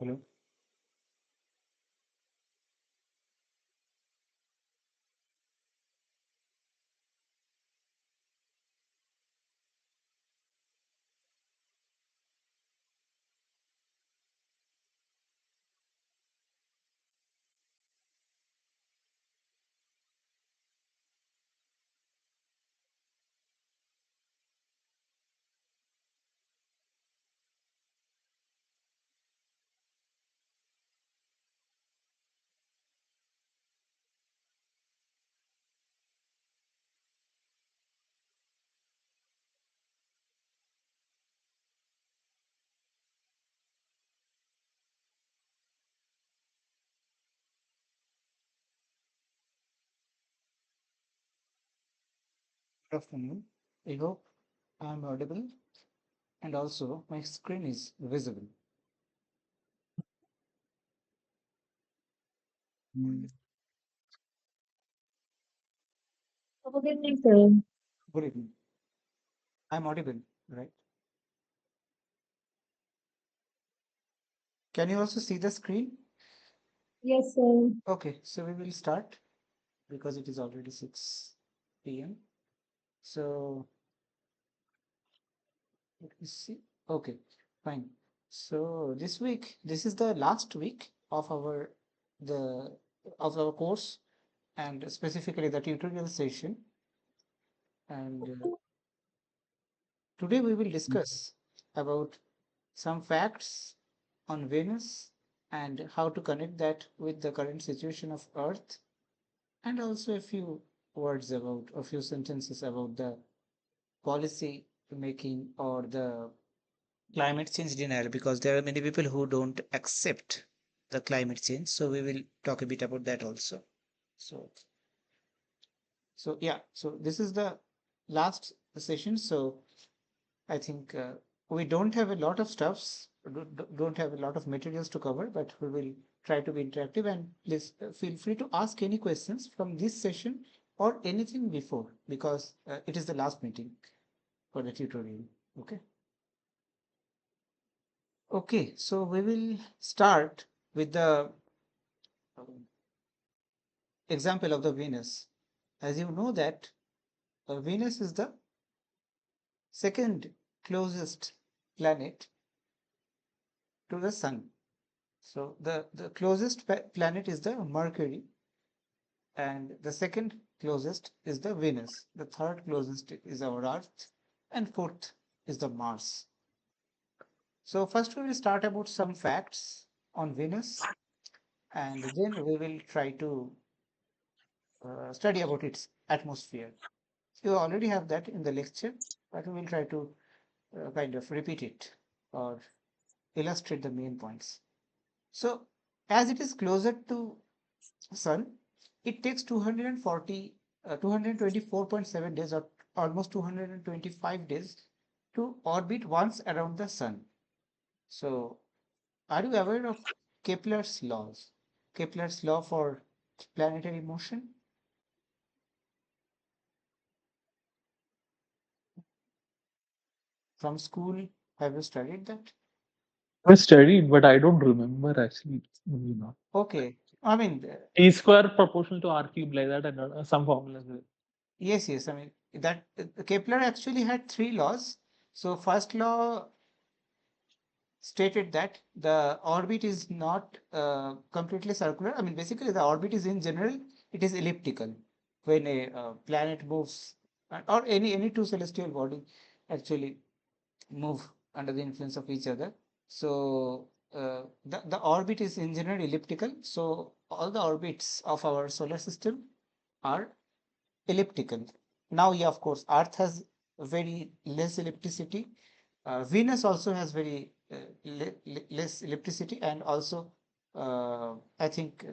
Hello. Good afternoon. I hope I'm audible and also my screen is visible. Mm. Good evening, sir. Good evening. I'm audible, right? Can you also see the screen? Yes, sir. Okay, so we will start because it is already 6 p.m. So let me see. Okay, fine. So this week, this is the last week of the our course and specifically the tutorial session. And today we will discuss about some facts on Venus and how to connect that with the current situation of Earth, and also a few words about a few sentences about the policy making or the climate change denial, because there are many people who don't accept the climate change. So we will talk a bit about that also. So so this is the last session. So I think we don't have a lot of stuffs, don't have a lot of materials to cover, but we will try to be interactive, and please feel free to ask any questions from this session or anything before, because it is the last meeting for the tutorial. Okay. Okay. So we will start with the um, example of the Venus. As you know that Venus is the second closest planet to the sun. So the closest planet is the Mercury, and the second closest is the Venus. The third closest is our Earth, and fourth is the Mars. So first we will start about some facts on Venus, and then we will try to study about its atmosphere. You already have that in the lecture, but we will try to kind of repeat it or illustrate the main points. So as it is closer to Sun, it takes 224.7 days, or almost 225 days, to orbit once around the Sun. So, are you aware of Kepler's laws? Kepler's law for planetary motion from school? Have you studied that? I studied, but I don't remember actually. Okay. I mean, A square proportional to R cube like that, and some formulas. yes, yes. I mean, that Kepler actually had three laws. So, first law stated that the orbit is not completely circular. I mean, basically, the orbit is in general, it is elliptical. When a planet moves, or any two celestial body actually move under the influence of each other. So the orbit is in general elliptical. So all the orbits of our solar system are elliptical. Now, yeah, of course, Earth has very less ellipticity. Venus also has very less ellipticity, and also I think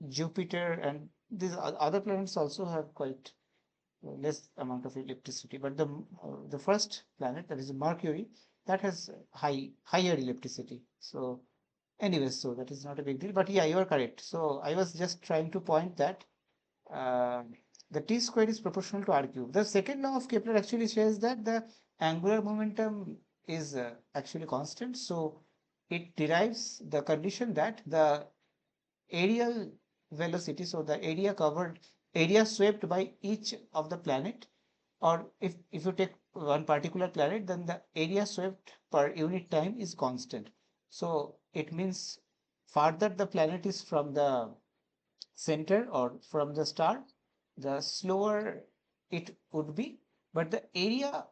Jupiter and these other planets also have quite less amount of electricity. But the first planet, that is Mercury, that has higher electricity. So anyways, so that is not a big deal. But yeah, you are correct. So I was just trying to point that uh, the t square is proportional to r cube. The second law of Kepler actually says that the angular momentum is actually constant. So it derives the condition that the aerial velocity, so the area covered, area swept by each of the planet, or if you take one particular planet, then the area swept per unit time is constant. So it means farther the planet is from the center or from the star, the slower it would be, but the area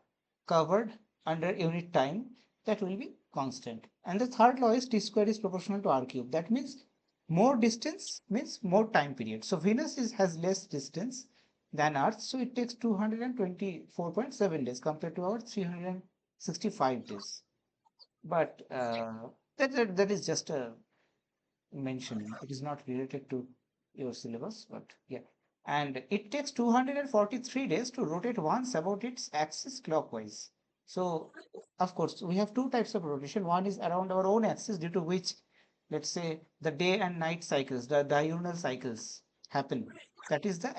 covered under unit time, that will be constant. And the third law is T square is proportional to R cube. That means more distance means more time period. So Venus has less distance than Earth, so it takes 224.7 days compared to our 365 days. But that is just a mentioning. It is not related to your syllabus, but yeah. And it takes 243 days to rotate once about its axis clockwise. So, of course, we have two types of rotation. One is around our own axis, due to which, let's say, the day and night cycles, the diurnal cycles happen. That is the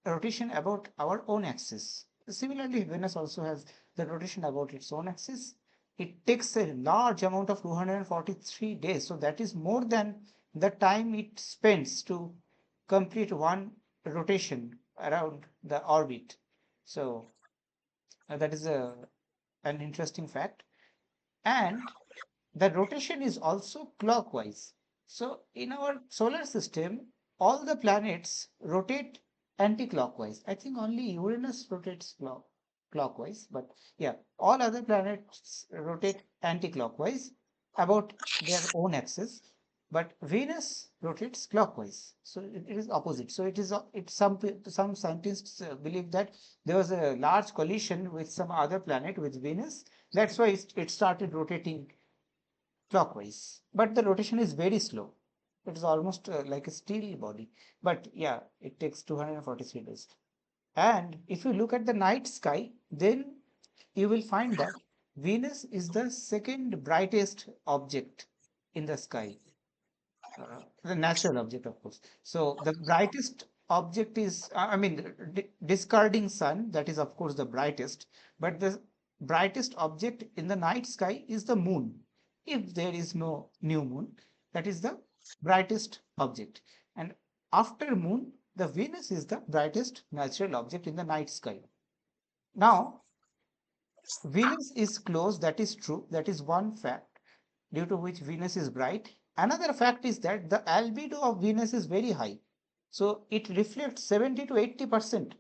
rotation about our own axis. Similarly, Venus also has the rotation about its own axis. It takes a large amount of 243 days. So that is more than the time it spends to complete one rotation around the orbit. So that is an interesting fact. And the rotation is also clockwise. So in our solar system, all the planets rotate anti-clockwise. I think only Uranus rotates clockwise, but yeah, all other planets rotate anti-clockwise about their own axis, but Venus rotates clockwise. So it is opposite. So it is some scientists believe that there was a large collision with some other planet with Venus. That's why it started rotating clockwise. But the rotation is very slow. It is almost like a steel body. But yeah, it takes 243 days. And if you look at the night sky, then you will find that Venus is the second brightest object in the sky, the natural object, of course. So the brightest object is, I mean, the discarding sun, that is, of course, the brightest, but the brightest object in the night sky is the moon. If there is no new moon, that is the brightest object. And after moon, the Venus is the brightest natural object in the night sky. Now, Venus is close, that is true. That is one fact due to which Venus is bright. Another fact is that the albedo of Venus is very high. So it reflects 70 to 80%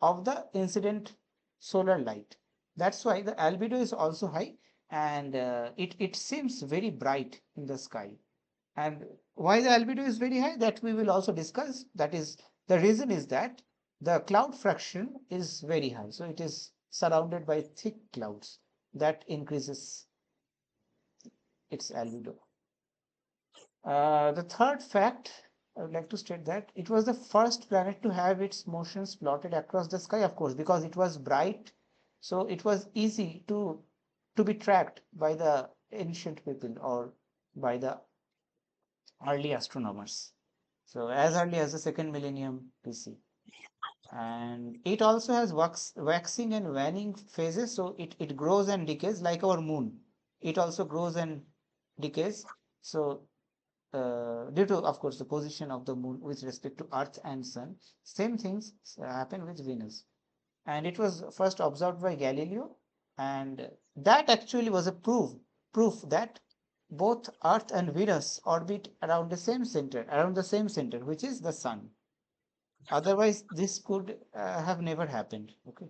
of the incident solar light. That's why the albedo is also high, and it seems very bright in the sky. And why the albedo is very high, that we will also discuss. That is, the reason is that the cloud fraction is very high. So it is surrounded by thick clouds that increases its albedo. The third fact, I would like to state that it was the first planet to have its motions plotted across the sky, of course, because it was bright. So it was easy to be tracked by the ancient people or by the early astronomers. So as early as the second millennium BC. And it also has waxing and waning phases. So it grows and decays like our moon. It also grows and decays. So due to, of course, the position of the moon with respect to Earth and Sun, same things happen with Venus. And it was first observed by Galileo, and that actually was a proof that both Earth and Venus orbit around the same center, which is the Sun. Otherwise, this could have never happened. Okay.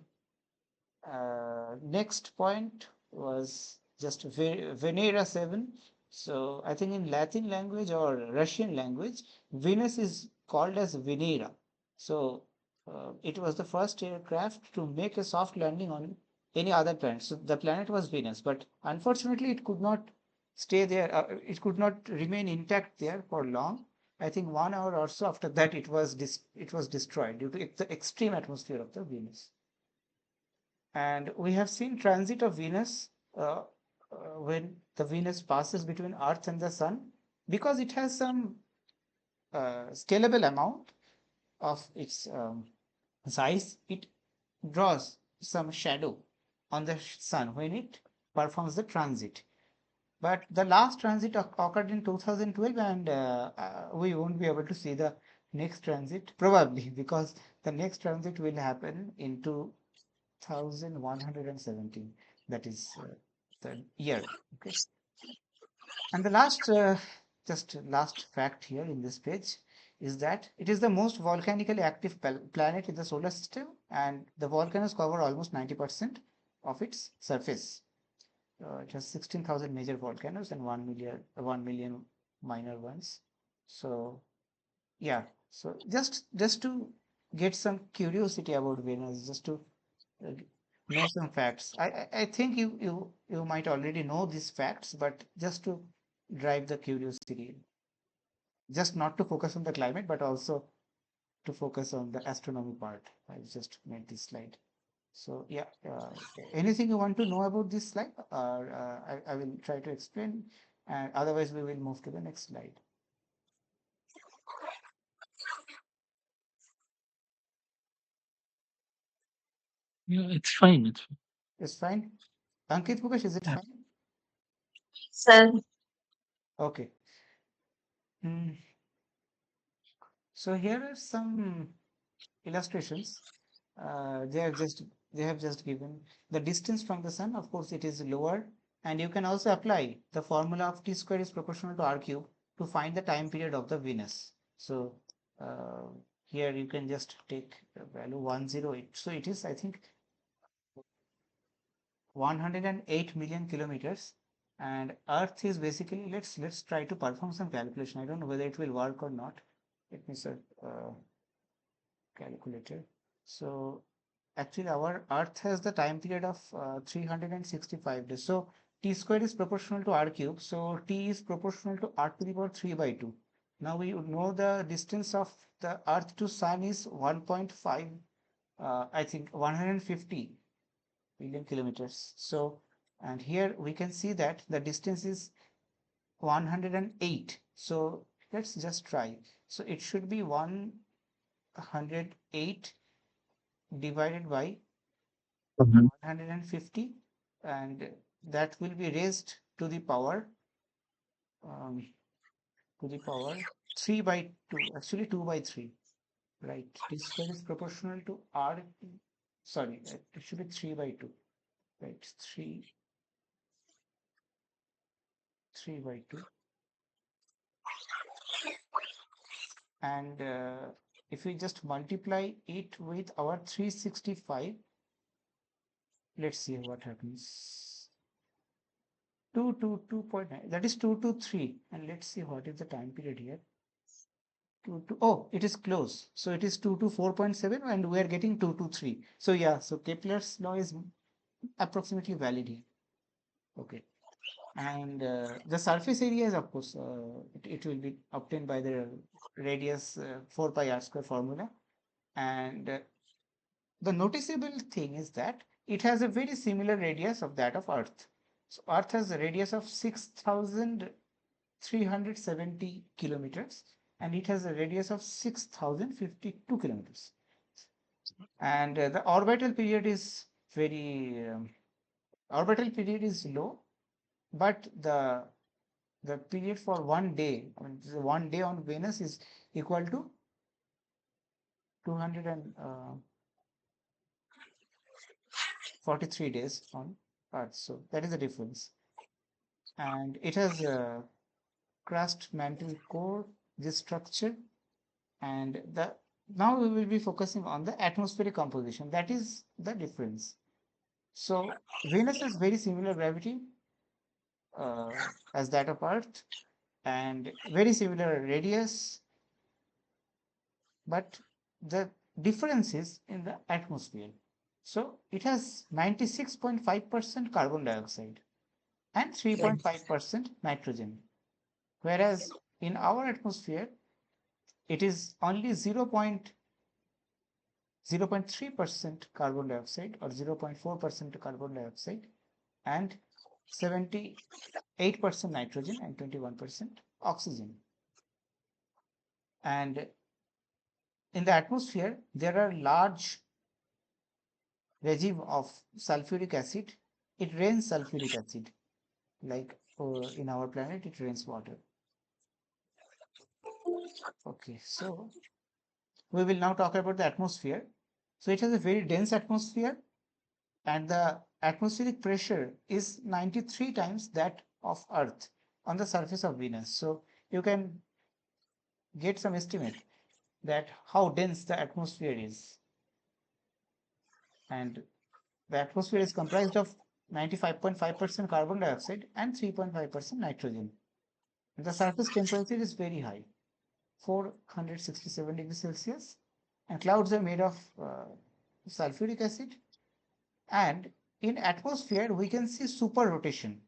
Next point was just Venera 7. So I think in Latin language or Russian language, Venus is called as Venera. So it was the first aircraft to make a soft landing on any other planet. So the planet was Venus, but unfortunately, it could not stay there. It could not remain intact there for long. I think 1 hour or so after that, it was destroyed due to the extreme atmosphere of the Venus. And we have seen transit of Venus when the Venus passes between Earth and the Sun, because it has some scalable amount of its size. It draws some shadow on the Sun when it performs the transit. But the last transit occurred in 2012, and we won't be able to see the next transit probably because the next transit will happen in 2117. That is the year. Okay. And the just last fact here in this page is that it is the most volcanically active planet in the solar system, and the volcanoes cover almost 90% of its surface. It has 16,000 major volcanoes and 1 million minor ones. So yeah, so just to get some curiosity about Venus, just to uh, know some facts. I think you might already know these facts, but just to drive the curiosity, just not to focus on the climate, but also to focus on the astronomy part. I just made this slide. So yeah, anything you want to know about this slide, or I will try to explain, and otherwise we will move to the next slide. Yeah, it's fine. It's fine. It's fine. Ankit Mukesh, is it Yeah. fine? Sir, Okay. Hmm. So here are some illustrations. They have just given the distance from the sun. Of course, it is lower, and you can also apply the formula of t square is proportional to r cube to find the time period of the Venus. So uh, here you can just take the value 108. So it is, I think, 108 million kilometers, and Earth is basically, let's try to perform some calculation. I don't know whether it will work or not. Let me search calculator. So actually our Earth has the time period of 365 days. So t square is proportional to r cube. So t is proportional to r to the power 3 by 2. Now we know the distance of the Earth to Sun is 1.5, I think 150 million kilometers. So, and here we can see that the distance is 108. So let's just try. So it should be 108 divided by Mhm. 150, and that will be raised um, to the power 3 by 2, actually 2 by 3, right? T square is proportional to r, sorry, it should be 3 by 2, right? 3 by 2. And if we just multiply it with our 365, let's see what happens. 2 to 2.9, that is 2 to 3. And let's see what is the time period here. 2 to, oh, it is close. So it is 2 to 4.7, and we are getting 2 to 3. So yeah, so Kepler's law is approximately valid here. Okay. And the surface area is, of course, it will be obtained by the radius 4 pi r square formula. And the noticeable thing is that it has a very similar radius of that of Earth. So Earth has a radius of 6,370 kilometers, and it has a radius of 6,052 kilometers. And the orbital period is low, but the period for 1 day, I mean, 1 day on Venus is equal to 243 days on Earth. So that is the difference. And it has a crust mantle core, this structure, and the now we will be focusing on the atmospheric composition. That is the difference. So Venus has very similar gravity uh, as that of Earth, and very similar radius, but the difference is in the atmosphere. So it has 96.5% carbon dioxide and 3.5% nitrogen, whereas in our atmosphere it is only 0.3% carbon dioxide or 0.4% carbon dioxide and 78% nitrogen and 21% oxygen. And in the atmosphere, there are large regime of sulfuric acid. It rains sulfuric acid like in our planet it rains water. Okay, so we will now talk about the atmosphere. So it has a very dense atmosphere, and the atmospheric pressure is 93 times that of Earth on the surface of Venus. So you can get some estimate that how dense the atmosphere is. And the atmosphere is comprised of 95.5% carbon dioxide and 3.5% nitrogen. And the surface temperature is very high, 467 degrees Celsius, and clouds are made of sulfuric acid. And in atmosphere, we can see super rotation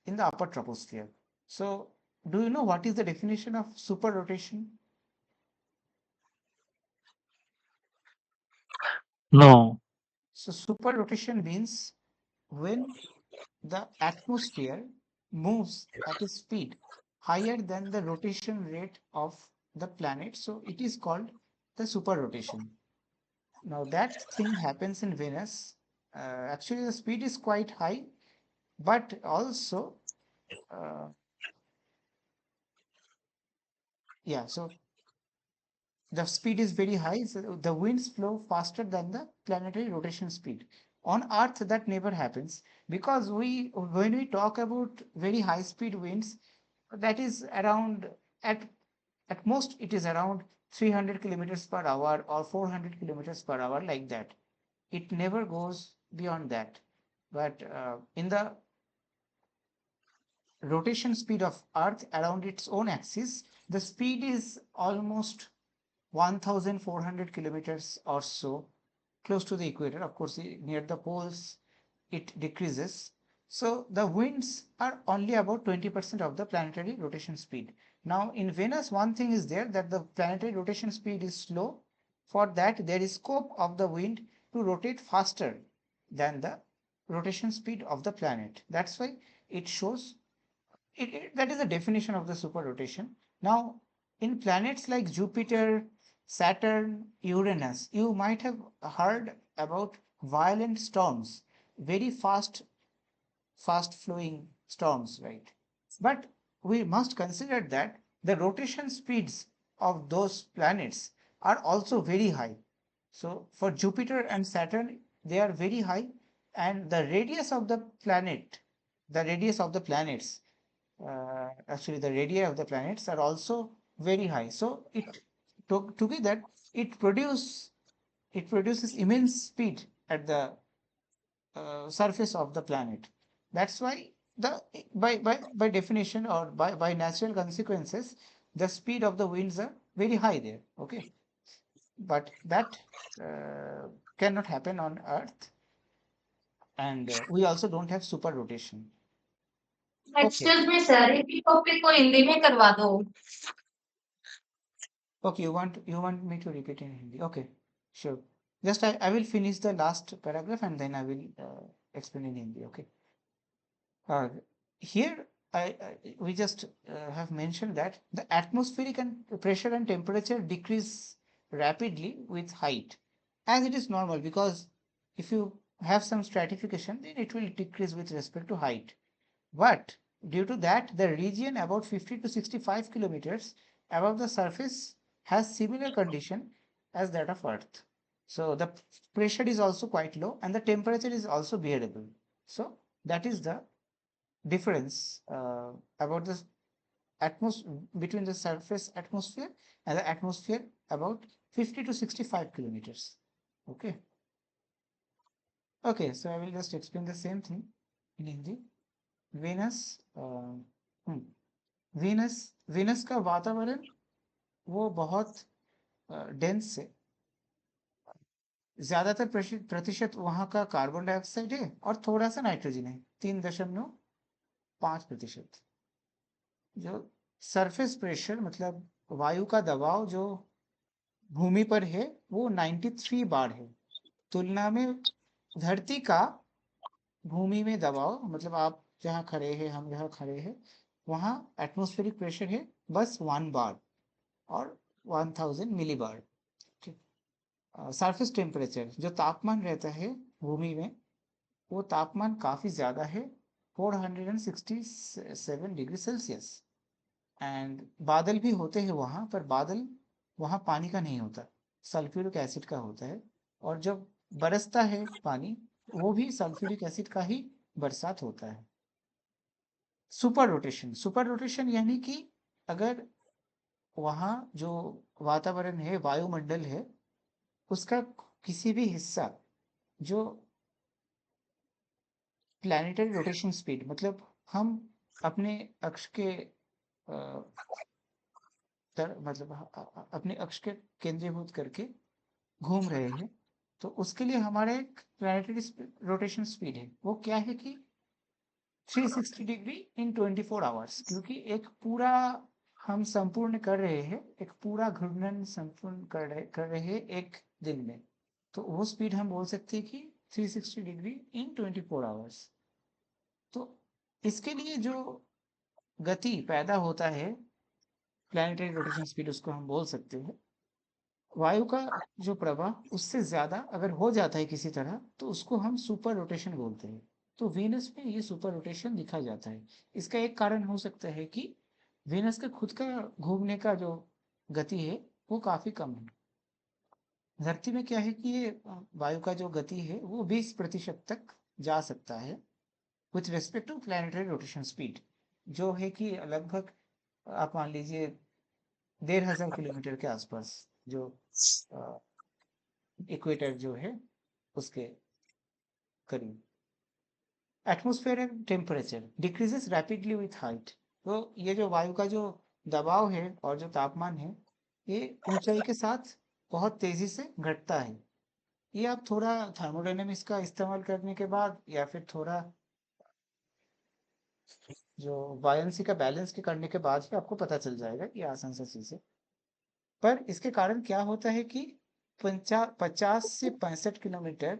in the upper troposphere. So, do you know what is the definition of super rotation? No. So, super rotation means when the atmosphere moves at a speed higher than the rotation rate of the planet. So, it is called the super rotation. Now, that thing happens in Venus. Actually, the speed is quite high, but also, uh, yeah, so the speed is very high. So the winds flow faster than the planetary rotation speed. On Earth, that never happens because when we talk about very high speed winds, that is around at at most it is around 300 kilometers per hour or 400 kilometers per hour, like that. It never goes beyond that. But in the rotation speed of Earth around its own axis, the speed is almost 1,400 kilometers or so, close to the equator. Of course, near the poles, it decreases. So the winds are only about 20% of the planetary rotation speed. Now, in Venus, one thing is there that the planetary rotation speed is slow. For that, there is scope of the wind to rotate faster than the rotation speed of the planet. That's why it shows that is the definition of the super rotation. Now, in planets like Jupiter, Saturn, Uranus, you might have heard about violent storms, very fast flowing storms, right? But we must consider that the rotation speeds of those planets are also very high. So for Jupiter and Saturn, they are very high, and the radius of the planet, the radius of the planets, actually the radii of the planets are also very high. So together it produces immense speed at the surface of the planet. That's why the by definition or by natural consequences, the speed of the winds are very high there. Okay, but that uh, cannot happen on Earth, and we also don't have super rotation. Okay, excuse me sir इसी topic को हिंदी में करवा दो okay, you want me to repeat in Hindi? Okay, sure. Just I will finish the last paragraph and then I will explain in Hindi. Okay. Uh, Here, we just have mentioned that the atmospheric and pressure and temperature decrease rapidly with height, as it is normal because if you have some stratification, then it will decrease with respect to height. But due to that, the region about 50 to 65 kilometers above the surface has similar condition as that of Earth. So the pressure is also quite low and the temperature is also bearable. So that is the difference about the atmosphere between the surface atmosphere and the atmosphere about 50 to 65 kilometers. Okay. Okay, so I will just explain the same thing in Hindi. Venus, Venus Venus का वातावरण वो बहुत dense है, ज्यादातर प्रतिशत वहां का carbon dioxide है और थोड़ा सा नाइट्रोजन है, 3.5%। जो सरफेस प्रेशर मतलब वायु का दबाव जो भूमि पर है वो 93 बार है, तुलना में धरती का भूमि में दबाव मतलब आप जहाँ खड़े हैं, हम जहाँ खड़े हैं, वहाँ एटमॉस्फेरिक प्रेशर है बस 1 बार और 1000 मिली बार। ठीक। सरफेस टेम्परेचर जो तापमान रहता है भूमि में, वो तापमान काफी ज्यादा है 467 डिग्री सेल्सियस। एंड बादल भी होते हैं वहाँ, पर बादल वहाँ पानी का नहीं होता, सल्फ्यूरिक एसिड का होता है। और जब बरसता है पानी, वो भी सल्फ्यूरिक एसिड का ही बरसात होता है। सुपर रोटेशन, सुपर रोटेशन यानी कि अगर वहाँ जो वातावरण है, वायुमंडल है, उसका किसी भी हिस्सा जो प्लैनेटरी रोटेशन स्पीड, मतलब हम अपने अक्ष के मतलब अपने अक्ष के केंद्रीभूत करके घूम रहे हैं, तो उसके लिए हमारा एक प्लैनेटरी रोटेशन स्पीड है। वो क्या है कि 360 डिग्री इन 24 आवर्स, क्योंकि एक पूरा हम संपूर्ण कर रहे हैं, एक पूरा घूर्णन संपूर्ण कर रहे हैं एक दिन में, तो वो स्पीड हम बोल सकते हैं कि 360 डिग्री इन 24 आवर्स। तो इसके लिए जो गति पैदा होता है, प्लैनेटरी रोटेशन स्पीड उसको हम बोल सकते हैं। वायु का जो प्रवाह उससे ज्यादा अगर हो जाता है किसी तरह, तो उसको हम सुपर रोटेशन बोलते हैं। तो वीनस में ये सुपर रोटेशन दिखा जाता है। इसका एक कारण हो सकता है कि वीनस का खुद का घूमने का जो गति है वो काफी कम है। धरती में क्या है कि ये वायु का जो गति है वो 20% तक जा सकता है with respect to planetary rotation speed, जो है कि लगभग आप मान लीजिए 1500 किलोमीटर के आसपास, जो इक्वेटर जो है उसके करीब। Atmosphere and temperature decreases rapidly with height. तो ये जो वायु का जो दबाव है और जो तापमान है, ये ऊंचाई के साथ बहुत तेजी से घटता है। ये आप थोड़ा थर्मोडायनेमिक्स का इस्तेमाल करने के बाद, या फिर थोड़ा जो बायंसी का बैलेंस के करने के बाद ही आपको पता चल जाएगा, ये आसान सा चीज है। पर इसके कारण क्या होता है कि 50 से 65 किलोमीटर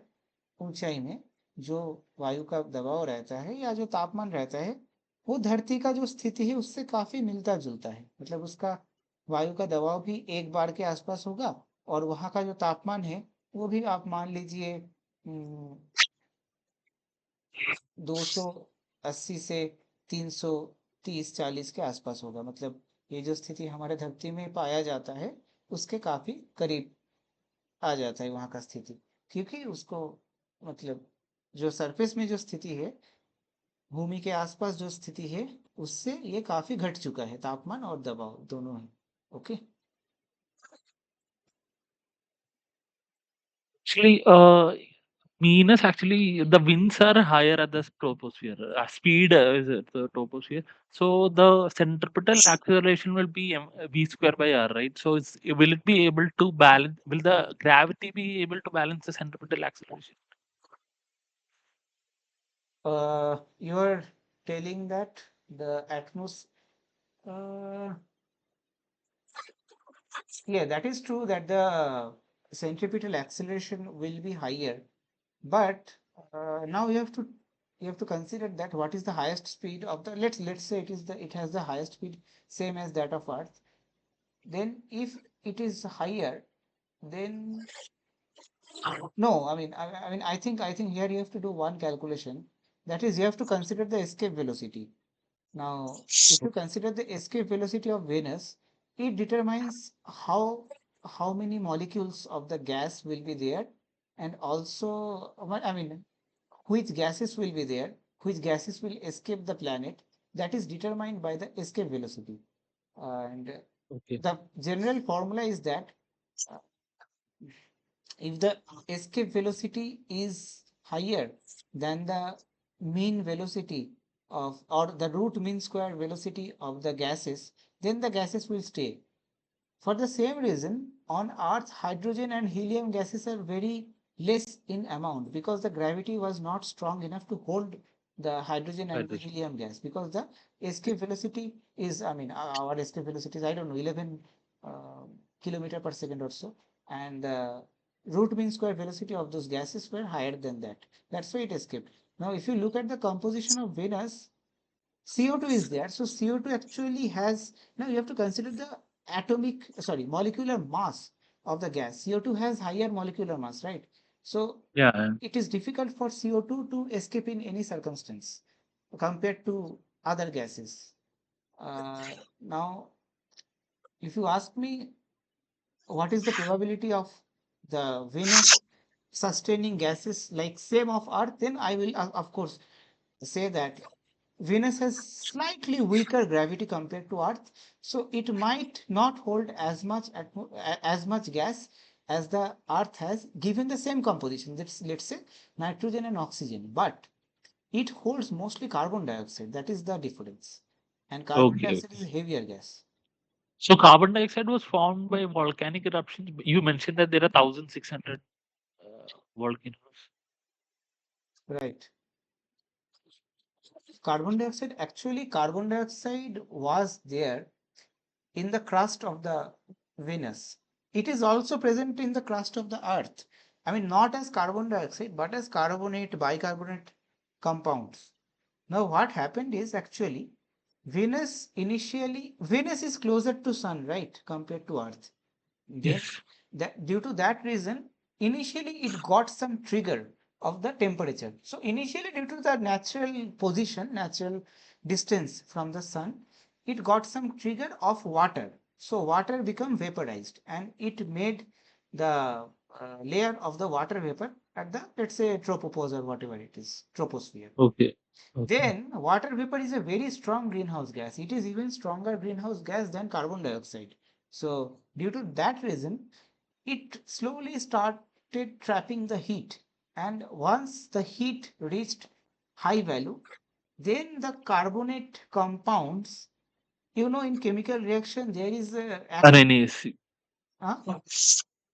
ऊंचाई में जो वायु का दबाव रहता है या जो तापमान रहता है, वो धरती का जो स्थिति है उससे काफी मिलता जुलता है। मतलब उसका वायु का दबाव भी 1 बार के आसपास होगा, और वहाँ का जो तापमान है वो भी आप मान लीजिए 280 से 330-40 के आसपास होगा। मतलब ये जो स्थिति हमारे धरती में पाया जाता है उसके काफी करीब आ जाता है वहाँ का स्थिति, क्योंकि उसको मतलब जो सरफेस में जो स्थिति है, भूमि के आसपास जो स्थिति है, उससे ये काफी घट चुका है, तापमान और दबाव दोनों है। Okay. Actually, Venus actually the winds are higher at the troposphere. Speed is at the troposphere. So the centripetal acceleration will be v square by r, right? So will it be able to balance? Will the gravity be able to balance the centripetal acceleration? You are telling that the atmosphere, uh, yeah, that is true that the centripetal acceleration will be higher, but now you have to consider that what is the highest speed of the, let's say it has the highest speed same as that of Earth. Then if it is higher, then no, I think here you have to do one calculation. That is, you have to consider the escape velocity. Now, if you consider the escape velocity of Venus, it determines how many molecules of the gas will be there, and also, which gases will be there, which gases will escape the planet. That is determined by the escape velocity. And Okay. the general formula is that uh, if the escape velocity is higher than the mean velocity of, or the root mean square velocity of the gases, then the gases will stay. For the same reason, on Earth, hydrogen and helium gases are very less in amount, because the gravity was not strong enough to hold the hydrogen and the Hydrogen. helium gas, because the escape velocity is, our escape velocity is, I don't know, 11 kilometer per second or so, and the root mean square velocity of those gases were higher than that. That's why it escaped. Now, if you look at the composition of Venus, CO2 is there. So CO2 actually has, now you have to consider the molecular mass of the gas. CO2 has higher molecular mass, right? So Yeah. it is difficult for CO2 to escape in any circumstance. compared to other gases. Now, if you ask me what is the probability of the Venus sustaining gases like same of Earth, then I will of course say that Venus has slightly weaker gravity compared to Earth, so it might not hold as much gas as the Earth has, given the same composition. Let's say nitrogen and oxygen, but it holds mostly carbon dioxide. That is the difference, and carbon Okay, dioxide okay. is a heavier gas. So carbon dioxide was formed by volcanic eruptions. You mentioned that there are 1,600 volcanoes. Right. Carbon dioxide was there in the crust of the Venus. It is also present in the crust of the Earth. I mean, not as carbon dioxide, but as carbonate, bicarbonate compounds. Now, what happened is actually Venus is closer to Sun, right, compared to Earth. Then, Yes. due to that reason, initially it got some trigger of the temperature. So initially, due to the natural position, natural distance from the sun, it got some trigger of water. So water become vaporized, and it made the layer of the water vapor at the, let's say, tropopause or whatever it is, troposphere. Okay. Okay. Then water vapor is a very strong greenhouse gas. It is even stronger greenhouse gas than carbon dioxide. So due to that reason, it slowly started trapping the heat. And once the heat reached high value, then the carbonate compounds, in chemical reaction, there is a Arrhenius. huh?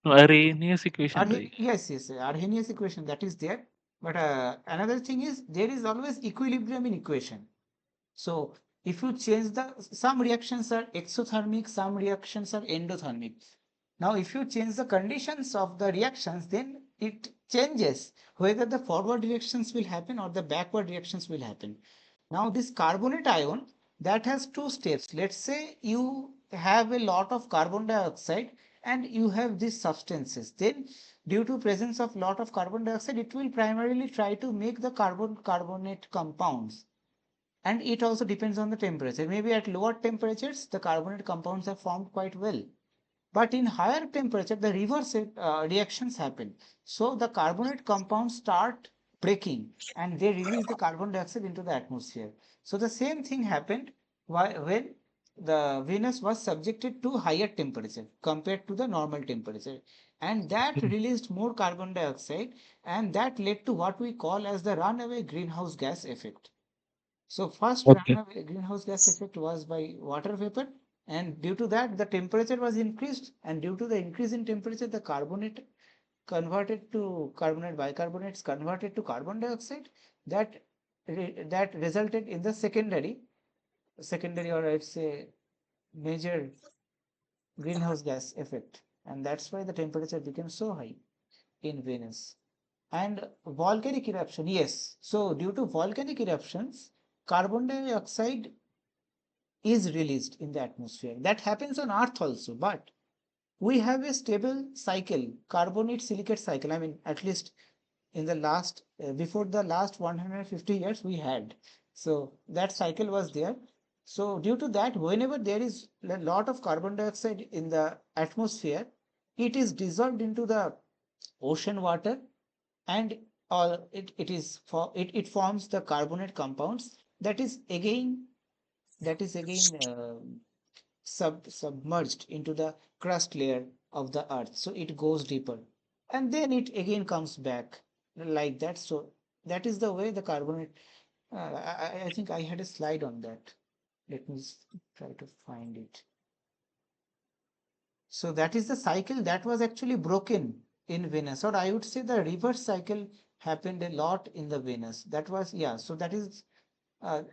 Arrhenius equation, right? Yes, Arrhenius equation that is there. But another thing is there is always equilibrium in equation. So if you change some reactions are exothermic, some reactions are endothermic. Now, if you change the conditions of the reactions, then it changes whether the forward reactions will happen or the backward reactions will happen. Now, this carbonate ion that has two steps. Let's say you have a lot of carbon dioxide and you have these substances. Then, due to presence of lot of carbon dioxide, it will primarily try to make the carbonate compounds, and it also depends on the temperature. Maybe at lower temperatures the carbonate compounds are formed quite well, but in higher temperature the reverse reactions happen. So the carbonate compounds start breaking and they release the carbon dioxide into the atmosphere. So the same thing happened when the Venus was subjected to higher temperature compared to the normal temperature, and that released more carbon dioxide, and that led to what we call as the runaway greenhouse gas effect. So first Okay. runaway greenhouse gas effect was by water vapor, and due to that the temperature was increased, and due to the increase in temperature the carbonate converted to carbonate, bicarbonates converted to carbon dioxide. That that resulted in the secondary, or I'd say major greenhouse gas effect, and that's why the temperature became so high in Venus. And volcanic eruption, yes. So due to volcanic eruptions, carbon dioxide is released in the atmosphere. That happens on Earth also, but we have a stable cycle, carbonate silicate cycle. I mean, at least in the last, before the last 150 years, we had. So that cycle was there. So due to that, whenever there is a lot of carbon dioxide in the atmosphere, it is dissolved into the ocean water, and it forms the carbonate compounds that is again submerged into the crust layer of the earth, so it goes deeper and then it again comes back like that. So that is the way the carbonate, I think I had a slide on that. Let me try to find it. So that is the cycle that was actually broken in Venus, or I would say the reverse cycle happened a lot in the Venus. That was, yeah. So that is,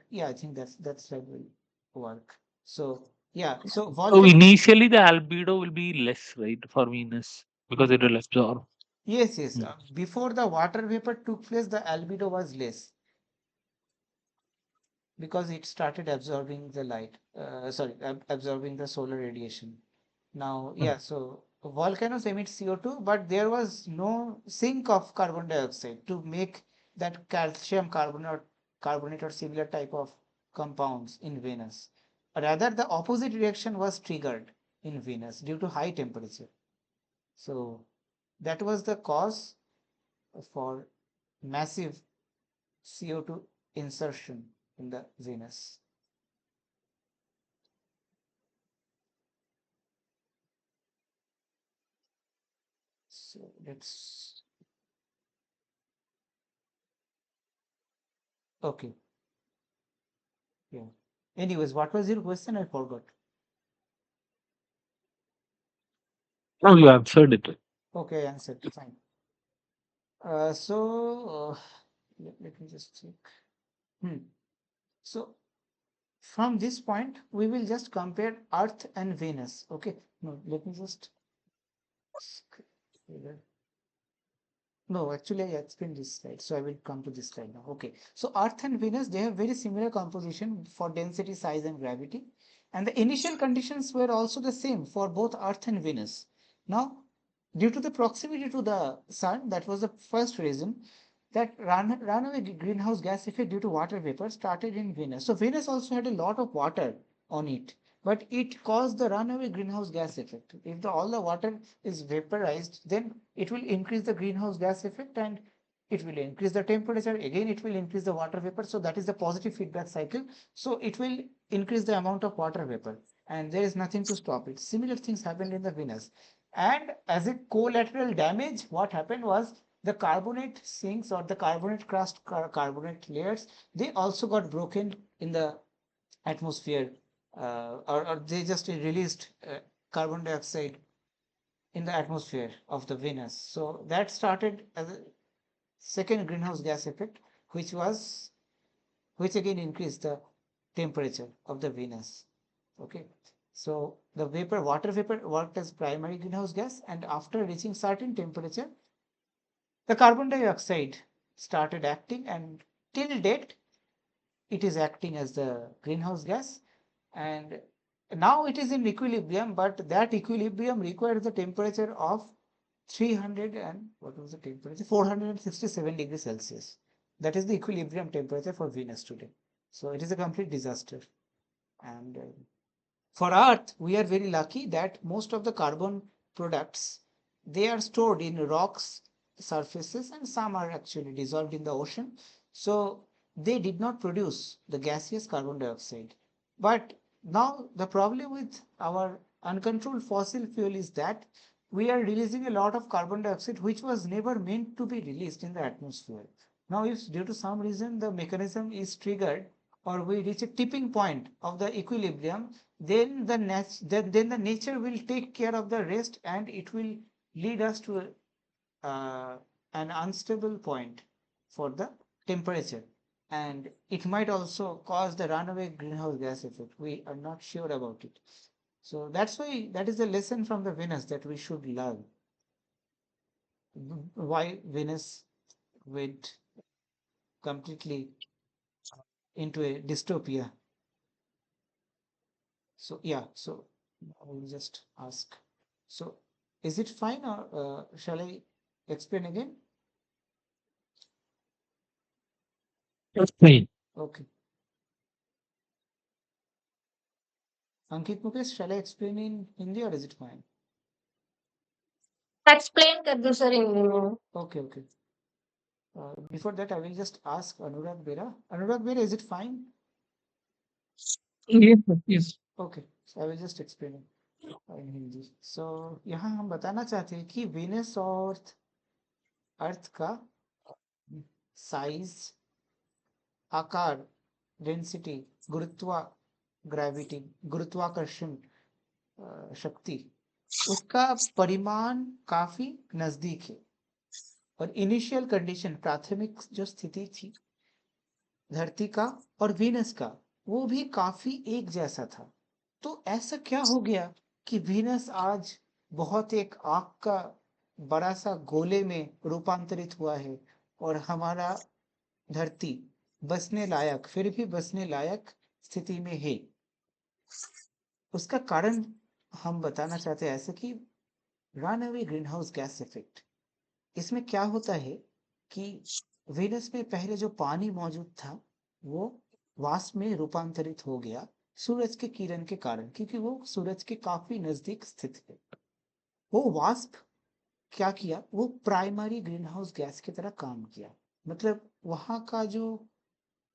yeah. I think that will work. So yeah. So So volcanic. initially the albedo will be less, right, for Venus because it will absorb. Yes. Mm. Before the water vapor took place, the albedo was less because it started absorbing the light. Sorry, absorbing the solar radiation. Now, Mm. yeah, so volcanoes emit CO2, but there was no sink of carbon dioxide to make that calcium carbonate carbonate or similar type of compounds in Venus. Rather, the opposite reaction was triggered in Venus due to high temperature. So that was the cause for massive CO2 insertion in the Venus. So let's, okay, yeah. Anyways, what was your question? I forgot. Oh, you answered it. Okay, I answered. Fine. Let me just check. So from this point, we will just compare Earth and Venus. Okay. No, let me just. No, actually, I explained this slide, so I will come to this slide now. Okay. So Earth and Venus, they have very similar composition for density, size, and gravity. And the initial conditions were also the same for both Earth and Venus. Now, due to the proximity to the sun, that was the first reason that runaway greenhouse gas effect due to water vapor started in Venus. So Venus also had a lot of water on it, but it caused the runaway greenhouse gas effect. If all the water is vaporized, then it will increase the greenhouse gas effect and it will increase the temperature. Again, it will increase the water vapor. So that is the positive feedback cycle. So it will increase the amount of water vapor and there is nothing to stop it. Similar things happened in the Venus. And as a collateral damage, what happened was the carbonate sinks or the carbonate crust carbonate layers, they also got broken in the atmosphere, or they just released carbon dioxide in the atmosphere of the Venus. So that started as a second greenhouse gas effect, which again increased the temperature of the Venus. Okay. So the water vapor worked as primary greenhouse gas, and after reaching certain temperature, the carbon dioxide started acting, and till date, it is acting as the greenhouse gas. And now it is in equilibrium, but that equilibrium requires the temperature of 300 and what was the temperature? 467 degrees Celsius. That is the equilibrium temperature for Venus today. So it is a complete disaster. And for Earth, we are very lucky that most of the carbon products, they are stored in rocks surfaces and some are actually dissolved in the ocean. So they did not produce the gaseous carbon dioxide. But now the problem with our uncontrolled fossil fuel is that we are releasing a lot of carbon dioxide which was never meant to be released in the atmosphere. Now, if due to some reason the mechanism is triggered or we reach a tipping point of the equilibrium, then the nature will take care of the rest and it will lead us to an unstable point for the temperature, and it might also cause the runaway greenhouse gas effect. We are not sure about it. So that's why that is the lesson from the Venus that we should learn. Why Venus went completely into a dystopia. So yeah, so I will just ask. So is it fine or shall I explain again? That's fine. Okay. Ankit Mukesh, shall I explain in Hindi or is it fine? Explain कर दो sir Hindi में Okay, okay. Before that, I will just ask Anurag Bera. Anurag Bera, is it fine? Yes, sir. Yes. Okay, so I will just explain it in Hindi. So यहाँ हम बताना चाहते हैं कि Venus और अर्थ का साइज, आकार, डेंसिटी, गुरुत्वाकर्षण शक्ति, उसका परिमाण काफी नजदीक है और इनिशियल कंडीशन, प्राथमिक जो स्थिति थी धरती का और वीनस का, वो भी काफी एक जैसा था। तो ऐसा क्या हो गया कि वीनस आज बहुत एक आग का बड़ा सा गोले में रूपांतरित हुआ है और हमारा धरती बसने लायक, फिर भी बसने लायक स्थिति में है। उसका कारण हम बताना चाहते हैं ऐसे कि run away green house gas effect. इसमें क्या होता है कि वीनस में पहले जो पानी मौजूद था वो वाष्प में रूपांतरित हो गया सूरज के किरण के कारण, क्योंकि वो सूरज के काफी नजदीक स्थित है। वो वाष्प क्या किया, वो प्राइमरी ग्रीन हाउस गैस की तरह काम किया। मतलब वहां का जो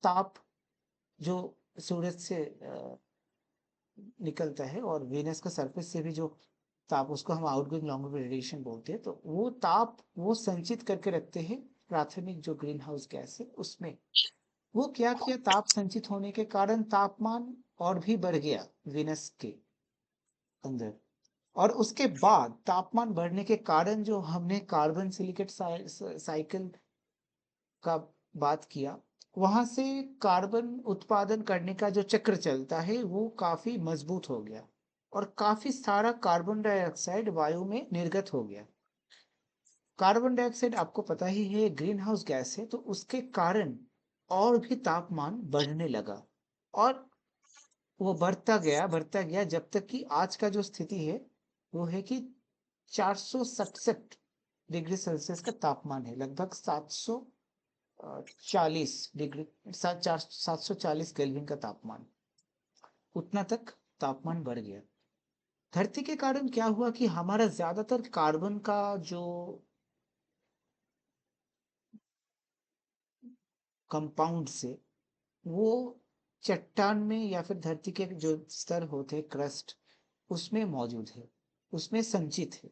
ताप जो सूरज से निकलता है और वेनस का सरफेस से भी जो ताप, उसको हम आउटगोइंग लॉन्ग रेडिएशन बोलते हैं, तो वो ताप वो संचित करके रखते हैं प्राथमिक जो ग्रीन हाउस गैस है उसमें। वो क्या किया, ताप संचित होने के कारण तापमान और भी बढ़ गया वेनस के अंदर। और उसके बाद तापमान बढ़ने के कारण जो हमने कार्बन सिलिकेट साइकिल का बात किया, वहां से कार्बन उत्पादन करने का जो चक्र चलता है वो काफी मजबूत हो गया और काफी सारा कार्बन डाइऑक्साइड वायु में निर्गत हो गया। कार्बन डाइऑक्साइड आपको पता ही है ग्रीन हाउस गैस है, तो उसके कारण और भी तापमान बढ़ने लगा। और वो बढ़ता गया जब तक कि आज का जो स्थिति है वो है कि 467 डिग्री सेल्सियस का तापमान है, लगभग 740 डिग्री, 740 केल्विन का तापमान, उतना तक तापमान बढ़ गया। धरती के कारण क्या हुआ कि हमारा ज्यादातर कार्बन का जो कंपाउंड से वो चट्टान में या फिर धरती के जो स्तर होते हैं क्रस्ट, उसमें मौजूद है, उसमें संचित है।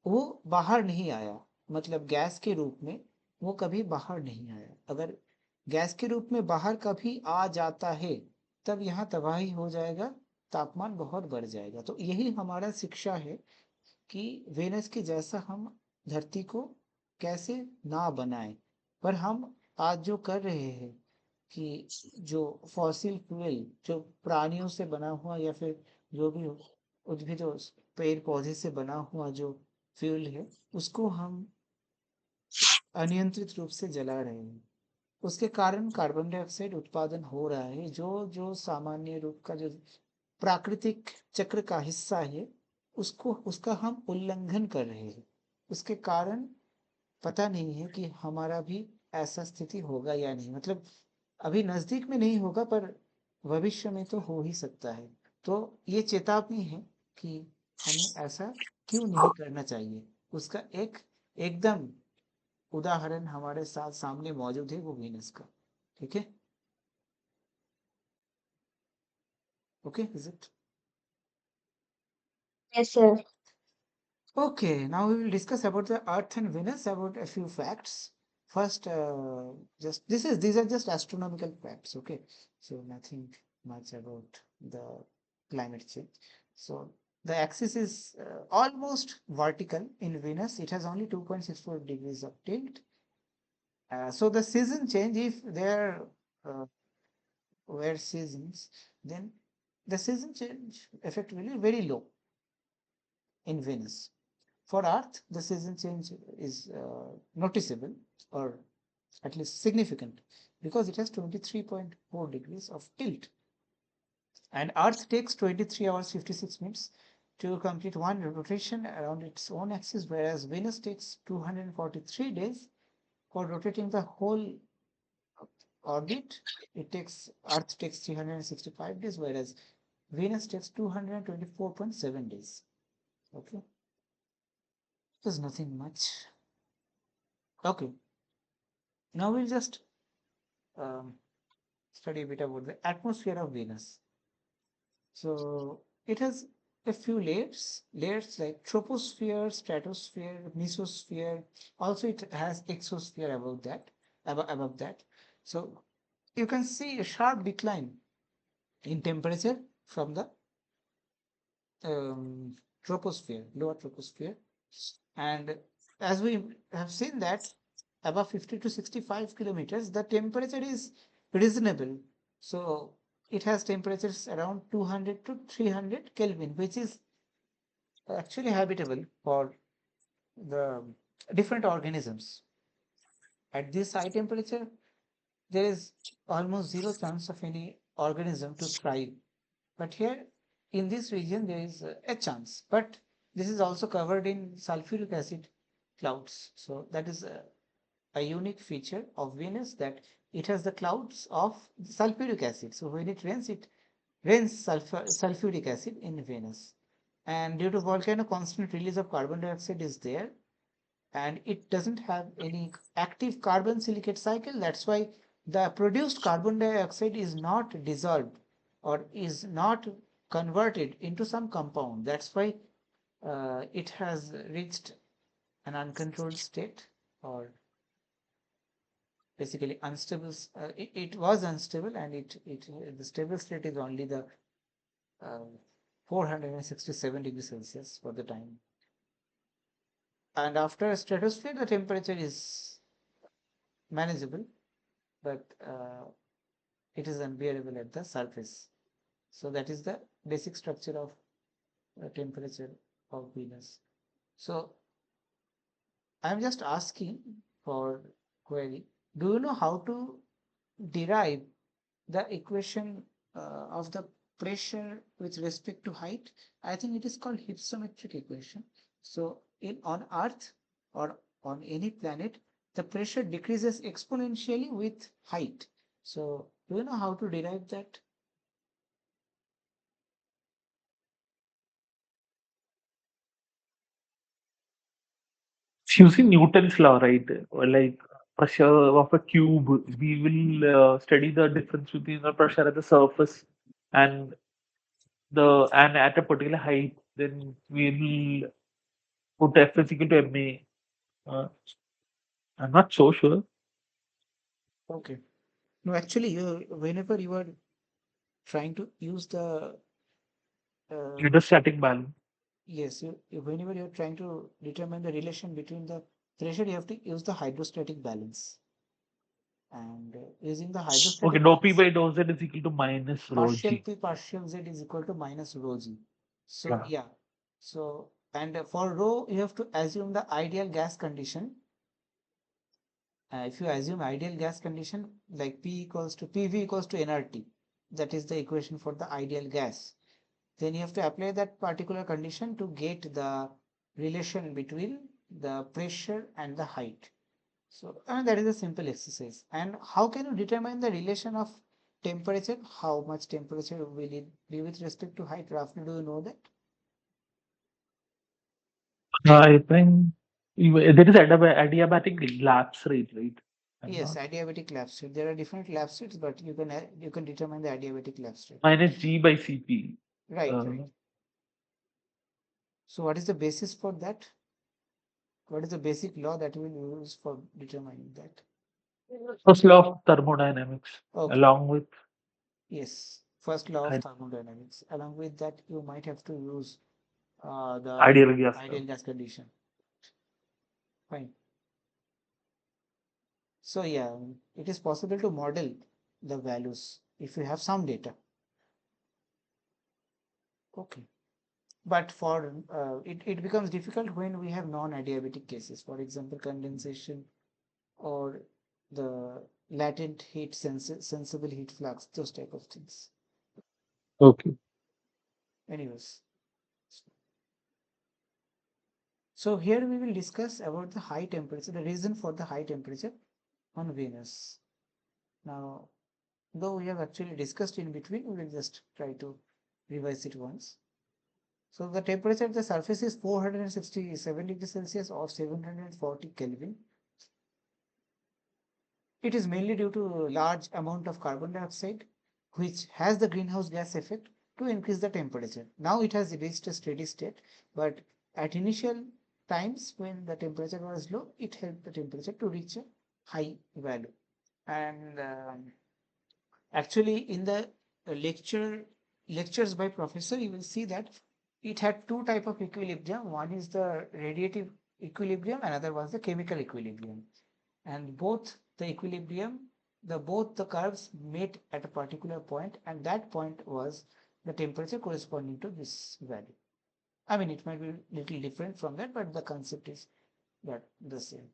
वो बाहर नहीं आया, मतलब गैस के रूप में वो कभी बाहर नहीं आया। अगर गैस के रूप में बाहर कभी आ जाता है तब यहाँ तबाही हो जाएगा, तापमान बहुत बढ़ जाएगा। तो यही हमारा शिक्षा है कि वेनस के जैसा हम धरती को कैसे ना बनाएं। पर हम आज जो कर रहे हैं कि जो फॉसिल फ्यूल, जो प्राणियों से बना हुआ या फिर जो भी उद्भिद और पेड़ पौधे से बना हुआ जो फ्यूल है, उसको हम अनियंत्रित रूप से जला रहे हैं। उसके कारण कार्बन डाइऑक्साइड उत्पादन हो रहा है, जो जो सामान्य रूप का जो प्राकृतिक चक्र का हिस्सा है, उसको उसका हम उल्लंघन कर रहे हैं। उसके कारण पता नहीं है कि हमारा भी ऐसा स्थिति होगा या नहीं। मतलब अभी नजदीक में नहीं होगा पर भविष्य में तो हो ही सकता है। तो ये चेतावनी है कि हमें ऐसा क्यों नहीं करना चाहिए। उसका एक एकदम उदाहरण हमारे साथ सामने मौजूद है, वो वीनस का। ठीक है, okay, is it Yes, sir. okay? Now we will discuss about the Earth and Venus, about a few facts. First, just these are just astronomical facts, okay? So nothing much about the climate change. So the axis is almost vertical in Venus. It has only 2.64 degrees of tilt. So the season change, if there uh, were seasons, then the season change effect will be very low in Venus. For Earth, the season change is noticeable, or at least significant, because it has 23.4 degrees of tilt. And Earth takes 23 hours 56 minutes to complete one rotation around its own axis, whereas Venus takes 243 days for rotating the whole orbit. Earth takes 365 days, whereas Venus takes 224.7 days. Okay, there's nothing much. Okay, now we'll just um, study a bit about the atmosphere of Venus. So it has a few layers like troposphere, stratosphere, mesosphere. Also, it has exosphere above that. So you can see a sharp decline in temperature from the um, troposphere, lower troposphere. And as we have seen that above 50 to 65 kilometers, the temperature is reasonable. So it has temperatures around 200 to 300 Kelvin, which is actually habitable for the different organisms. At this high temperature, there is almost zero chance of any organism to thrive. But here in this region, there is a chance. But this is also covered in sulfuric acid clouds. So that is a unique feature of Venus, that it has the clouds of sulfuric acid. So when it rains sulfuric acid in Venus. And due to volcano, constant release of carbon dioxide is there, and it doesn't have any active carbon silicate cycle. That's why the produced carbon dioxide is not dissolved or is not converted into some compound. That's why it has reached an uncontrolled state, or basically unstable. It was unstable, and the stable state is only the 467 degrees Celsius for the time. And after stratosphere, the temperature is manageable, but it is unbearable at the surface. So that is the basic structure of temperature of Venus. So I'm just asking for query. Do you know how to derive the equation of the pressure with respect to height? I think it is called hypsometric equation. So on Earth or on any planet, the pressure decreases exponentially with height. So do you know how to derive that? It's using Newton's law, right? Or like pressure of a cube, we will study the difference between the pressure at the surface and and at a particular height. Then we will put F is equal to ma. I'm not so sure. Okay. No, actually, whenever you are trying to use the Hydrostatic balance. yes, whenever you're trying to determine the relation between the pressure, you have to use the hydrostatic balance. And using the Okay, hydrostatic dou P balance, by dou Z is equal to minus rho partial G. P partial Z is equal to minus rho G. So Yeah. yeah, so and for rho, you have to assume the ideal gas condition. If you assume ideal gas condition like PV equals to nRT, that is the equation for the ideal gas. Then you have to apply that particular condition to get the relation between the pressure and the height. So that is a simple exercise. And how can you determine the relation of temperature? How much temperature will it be with respect to height? Roughly, do you know that? I think there is adiabatic lapse rate, right? I'm Yes, not. adiabatic lapse rate. There are different lapse rates, but you can determine the adiabatic lapse rate. Minus G by Cp. Right, Uh, right. So what is the basis for that? What is the basic law that we will use for determining that? First law of thermodynamics, Okay. along with Yes, first law of i- thermodynamics. Along with that, you might have to use the ideal gas law. ideal gas condition. Fine. So yeah, it is possible to model the values if you have some data. Okay. But for it becomes difficult when we have non-adiabatic cases. For example, condensation or the latent heat sensible heat flux, those type of things. Okay. Anyways, so here we will discuss about the high temperature, the reason for the high temperature on Venus. Now, though we have actually discussed in between, we will just try to revise it once. So the temperature at the surface is 467 degrees Celsius or 740 Kelvin. It is mainly due to large amount of carbon dioxide, which has the greenhouse gas effect to increase the temperature. Now it has reached a steady state, but at initial times when the temperature was low, it helped the temperature to reach a high value. And actually, in the lectures by professor, you will see that it had two type of equilibrium. One is the radiative equilibrium, another was the chemical equilibrium. And both the equilibrium, both the curves met at a particular point, and that point was the temperature corresponding to this value. I mean, it might be little different from that, but the concept is that the same.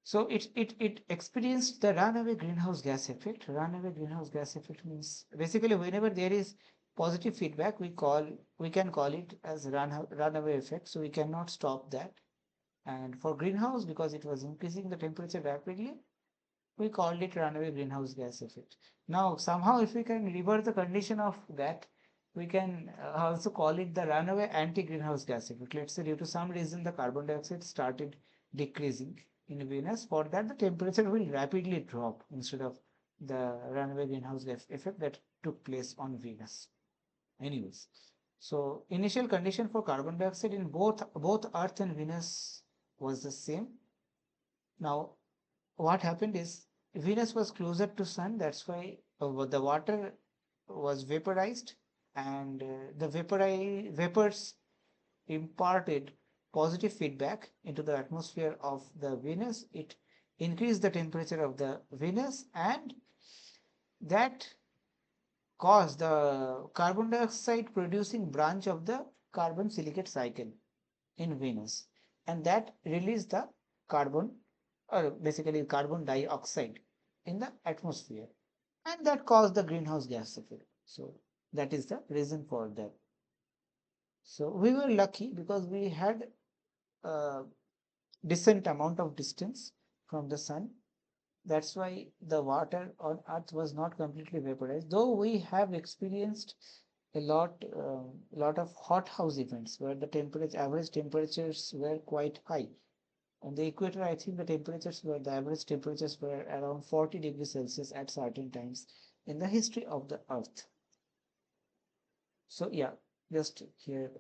So it experienced the runaway greenhouse gas effect. Runaway greenhouse gas effect means basically whenever there is positive feedback, we can call it as runaway effect. So we cannot stop that. And for greenhouse, because it was increasing the temperature rapidly, we called it runaway greenhouse gas effect. Now, somehow, if we can revert the condition of that, we can also call it the runaway anti-greenhouse gas effect. Let's say due to some reason the carbon dioxide started decreasing in Venus. For that, the temperature will rapidly drop instead of the runaway greenhouse gas effect that took place on Venus. Anyways, so initial condition for carbon dioxide in both Earth and Venus was the same. Now, what happened is Venus was closer to Sun. That's why the water was vaporized, and the vapors imparted positive feedback into the atmosphere of the Venus. It increased the temperature of the Venus, and that caused the carbon dioxide producing branch of the carbon silicate cycle in Venus, and that released the carbon, or basically carbon dioxide, in the atmosphere, and that caused the greenhouse gas effect. So that is the reason for that. So we were lucky because we had a decent amount of distance from the sun. That's why the water on Earth was not completely vaporized, though we have experienced a lot of hothouse events where the average temperatures were quite high. On the equator, I think the average temperatures were around 40 degrees Celsius at certain times in the history of the Earth. So yeah, just here,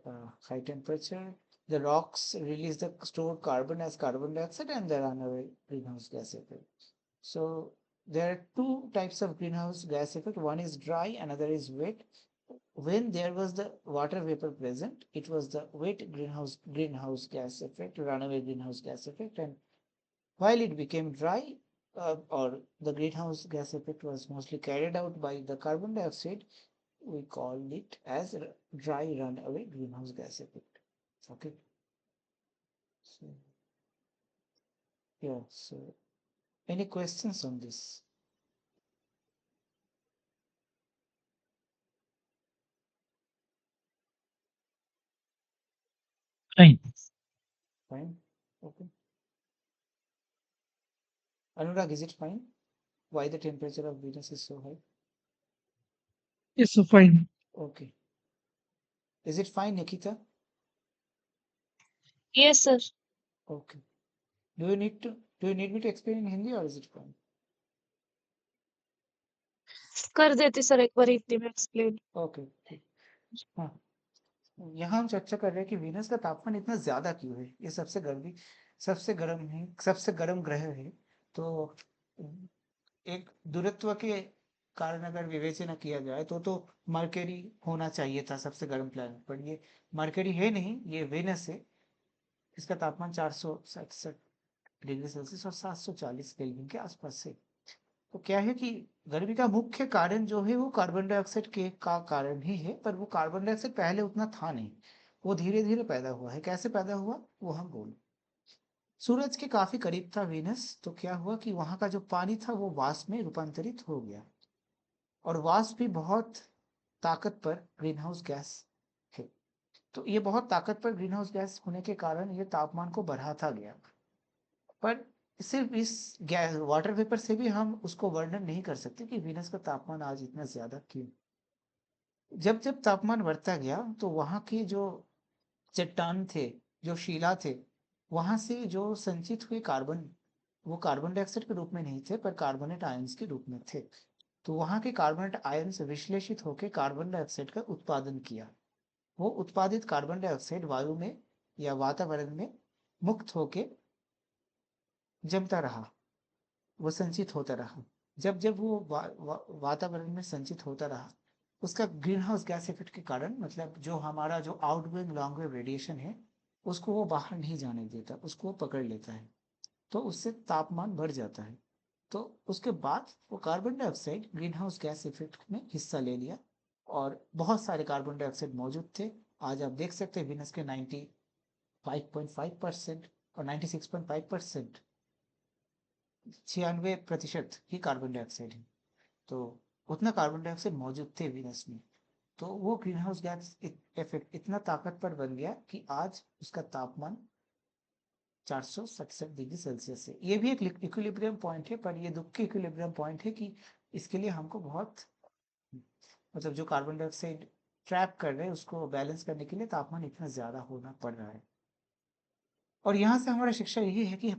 high temperature, the rocks release the stored carbon as carbon dioxide and they run away greenhouse gas effect. So there are two types of greenhouse gas effect. One is dry, another is wet. When there was the water vapor present, it was the wet greenhouse gas effect, runaway greenhouse gas effect, and while it became dry, or the greenhouse gas effect was mostly carried out by the carbon dioxide, we called it as dry runaway greenhouse gas effect. Okay. So yeah. So any questions on this? Fine. Fine. Okay. Anurag, is it fine? Why the temperature of Venus is so high? Yes, so fine. Okay. Is it fine, Nikita? Yes, sir. Okay. Do you need me to explain in Hindi or is it fine? कर देते sir एक बार हिंदी में explain. Okay ठीक. हाँ, यहाँ हम चर्चा कर रहे हैं कि वीनस का तापमान इतना ज्यादा क्यों है. ये सबसे गर्म है, सबसे गर्म ग्रह है. तो एक दूरत्व के कारण अगर विवेचना किया जाए तो मरकरी होना चाहिए था सबसे गर्म प्लैनेट, पर ये मरकरी है नहीं, ये वेनस है. इसका तापमान 467 डिग्री सेल्सियस और 740 केल्विन के आसपास है. तो क्या है कि गर्मी का मुख्य कारण जो है वो कार्बन डाइऑक्साइड के का कारण ही है, पर वो कार्बन डाइऑक्साइड पहले उतना था नहीं, वो धीरे धीरे पैदा हुआ है. कैसे पैदा हुआ वो हम बोल. सूरज के काफी करीब था वीनस, तो क्या हुआ कि वहां का जो पानी था वो वाष्प में रूपांतरित हो गया, और वाष्प भी बहुत ताकतवर ग्रीनहाउस गैस है. तो ये बहुत ताकतवर ग्रीनहाउस गैस होने के कारण ये तापमान को बढ़ाता गया. पर सिर्फ इस गैस वाटर वेपर से भी हम उसको वर्णन नहीं कर सकते कि वीनस का तापमान आज इतना ज्यादा क्यों. जब जब तापमान बढ़ता गया तो वहां के जो चट्टान थे, जो शिला थे, वहां से जो संचित हुए कार्बन, वो कार्बन डाइऑक्साइड के रूप में नहीं थे पर कार्बोनेट आयंस के रूप में थे. तो वहां के कार्बोनेट आयंस विश्लेषित होकर कार्बन डाइऑक्साइड का उत्पादन किया. वो उत्पादित कार्बन डाइऑक्साइड वायु में या वातावरण में मुक्त होके जमता रहा, वो संचित होता रहा. जब जब वो वातावरण में संचित होता रहा, उसका ग्रीन हाउस गैस इफेक्ट के कारण, मतलब जो हमारा जो आउटगोइंग लॉन्ग वेव रेडिएशन है, उसको वो बाहर नहीं जाने देता, उसको वो पकड़ लेता है. तो उससे तापमान बढ़ जाता है. तो उसके बाद वो carbon dioxide green house gas effect में हिस्सा ले लिया, और बहुत सारे कार्बन डाइऑक्साइड मौजूद थे. आज आप देख सकते हैं विनस के 95.5% और 96.5%, 96% ही कार्बन डाइऑक्साइड है. तो उतना कार्बन डाइऑक्साइड मौजूद थे वीनस में. तो वो ग्रीन हाउस गैस इफेक्ट इतना ताकतवर बन गया कि आज उसका तापमान 467 डिग्री सेल्सियस से। ये भी एक इक्विलिब्रियम पॉइंट है, पर ये दुख की इक्विलिब्रियम पॉइंट है कि इसके लिए हमको बहुत, मतलब जो कार्बन डाइऑक्साइड ट्रैप कर रहे हैं उसको बैलेंस करने के लिए तापमान इतना ज्यादा होना पड़ रहा है। और यहाँ से हमारा शिक्षा यही है कि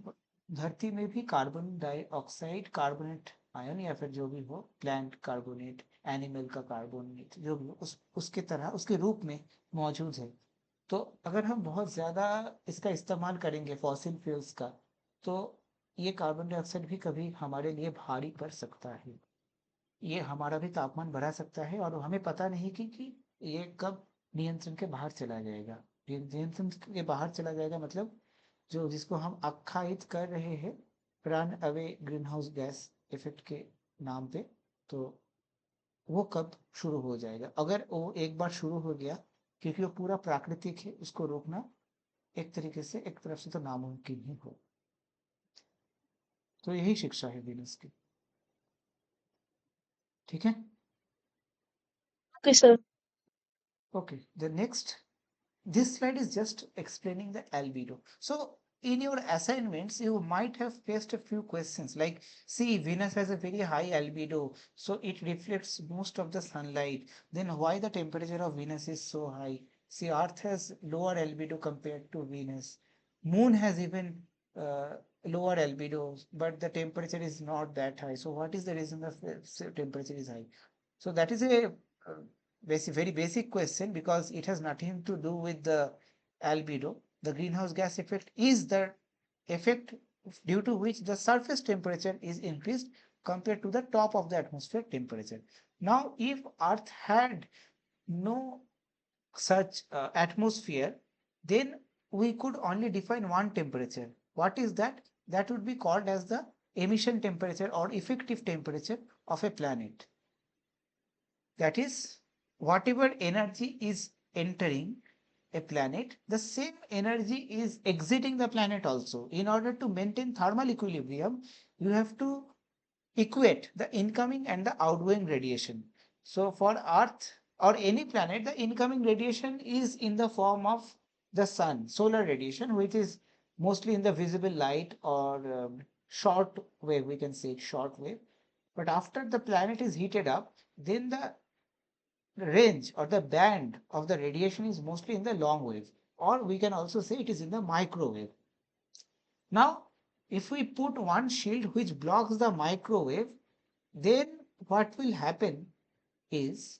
धरती में भी कार्बन डाइऑक्साइड कार्बोनेट आयन या फिर जो भी हो, प्लांट कार्बोनेट, एनिमल का कार्बोनेट, जो भी हो, उसके तरह उसके रूप में मौजूद है। तो अगर हम बहुत ज़्यादा इसका इस्तेमाल करेंगे फॉसिल फ्यूल्स का, तो ये कार्बन डाइऑक्साइड भी कभी हमारे लिए भारी पड़ सकता है। ये हमारा भी तापमान बढ़ा सकता है और हमें पता नहीं कि ये कब नियंत्रण के बाहर चला जाएगा। नियंत्रण के बाहर चला जाएगा मतलब जो जिसको हम आख्यायित कर रहे हैं run away green house gas effect के नाम पे, तो वो कब शुरू हो जाएगा? अगर वो एक बार शुरू हो गया, क्योंकि वो पूरा प्राकृतिक है, उसको रोकना एक तरीके से एक तरफ से तो नामुमकिन ही हो। तो यही शिक्षा है वीनस की। ठीक है, okay sir. Okay. The next, this slide is just explaining the albedo. So in your assignments, you might have faced a few questions like, see, Venus has a very high albedo, so it reflects most of the sunlight. Then why the temperature of Venus is so high? See, Earth has lower albedo compared to Venus. Moon has even lower albedo, but the temperature is not that high. So what is the reason the temperature is high? So that is a very basic question, because it has nothing to do with the albedo. The greenhouse gas effect is the effect due to which the surface temperature is increased compared to the top of the atmosphere temperature. Now, if Earth had no such atmosphere, then we could only define one temperature. What is that? That would be called as the emission temperature or effective temperature of a planet. That is, whatever energy is entering a planet, the same energy is exiting the planet also. In order to maintain thermal equilibrium, you have to equate the incoming and the outgoing radiation. So for Earth or any planet, the incoming radiation is in the form of the sun, solar radiation, which is mostly in the visible light or short wave, we can say short wave. But after the planet is heated up, then the range or the band of the radiation is mostly in the long wave, or we can also say it is in the microwave. Now, if we put one shield which blocks the microwave, then what will happen is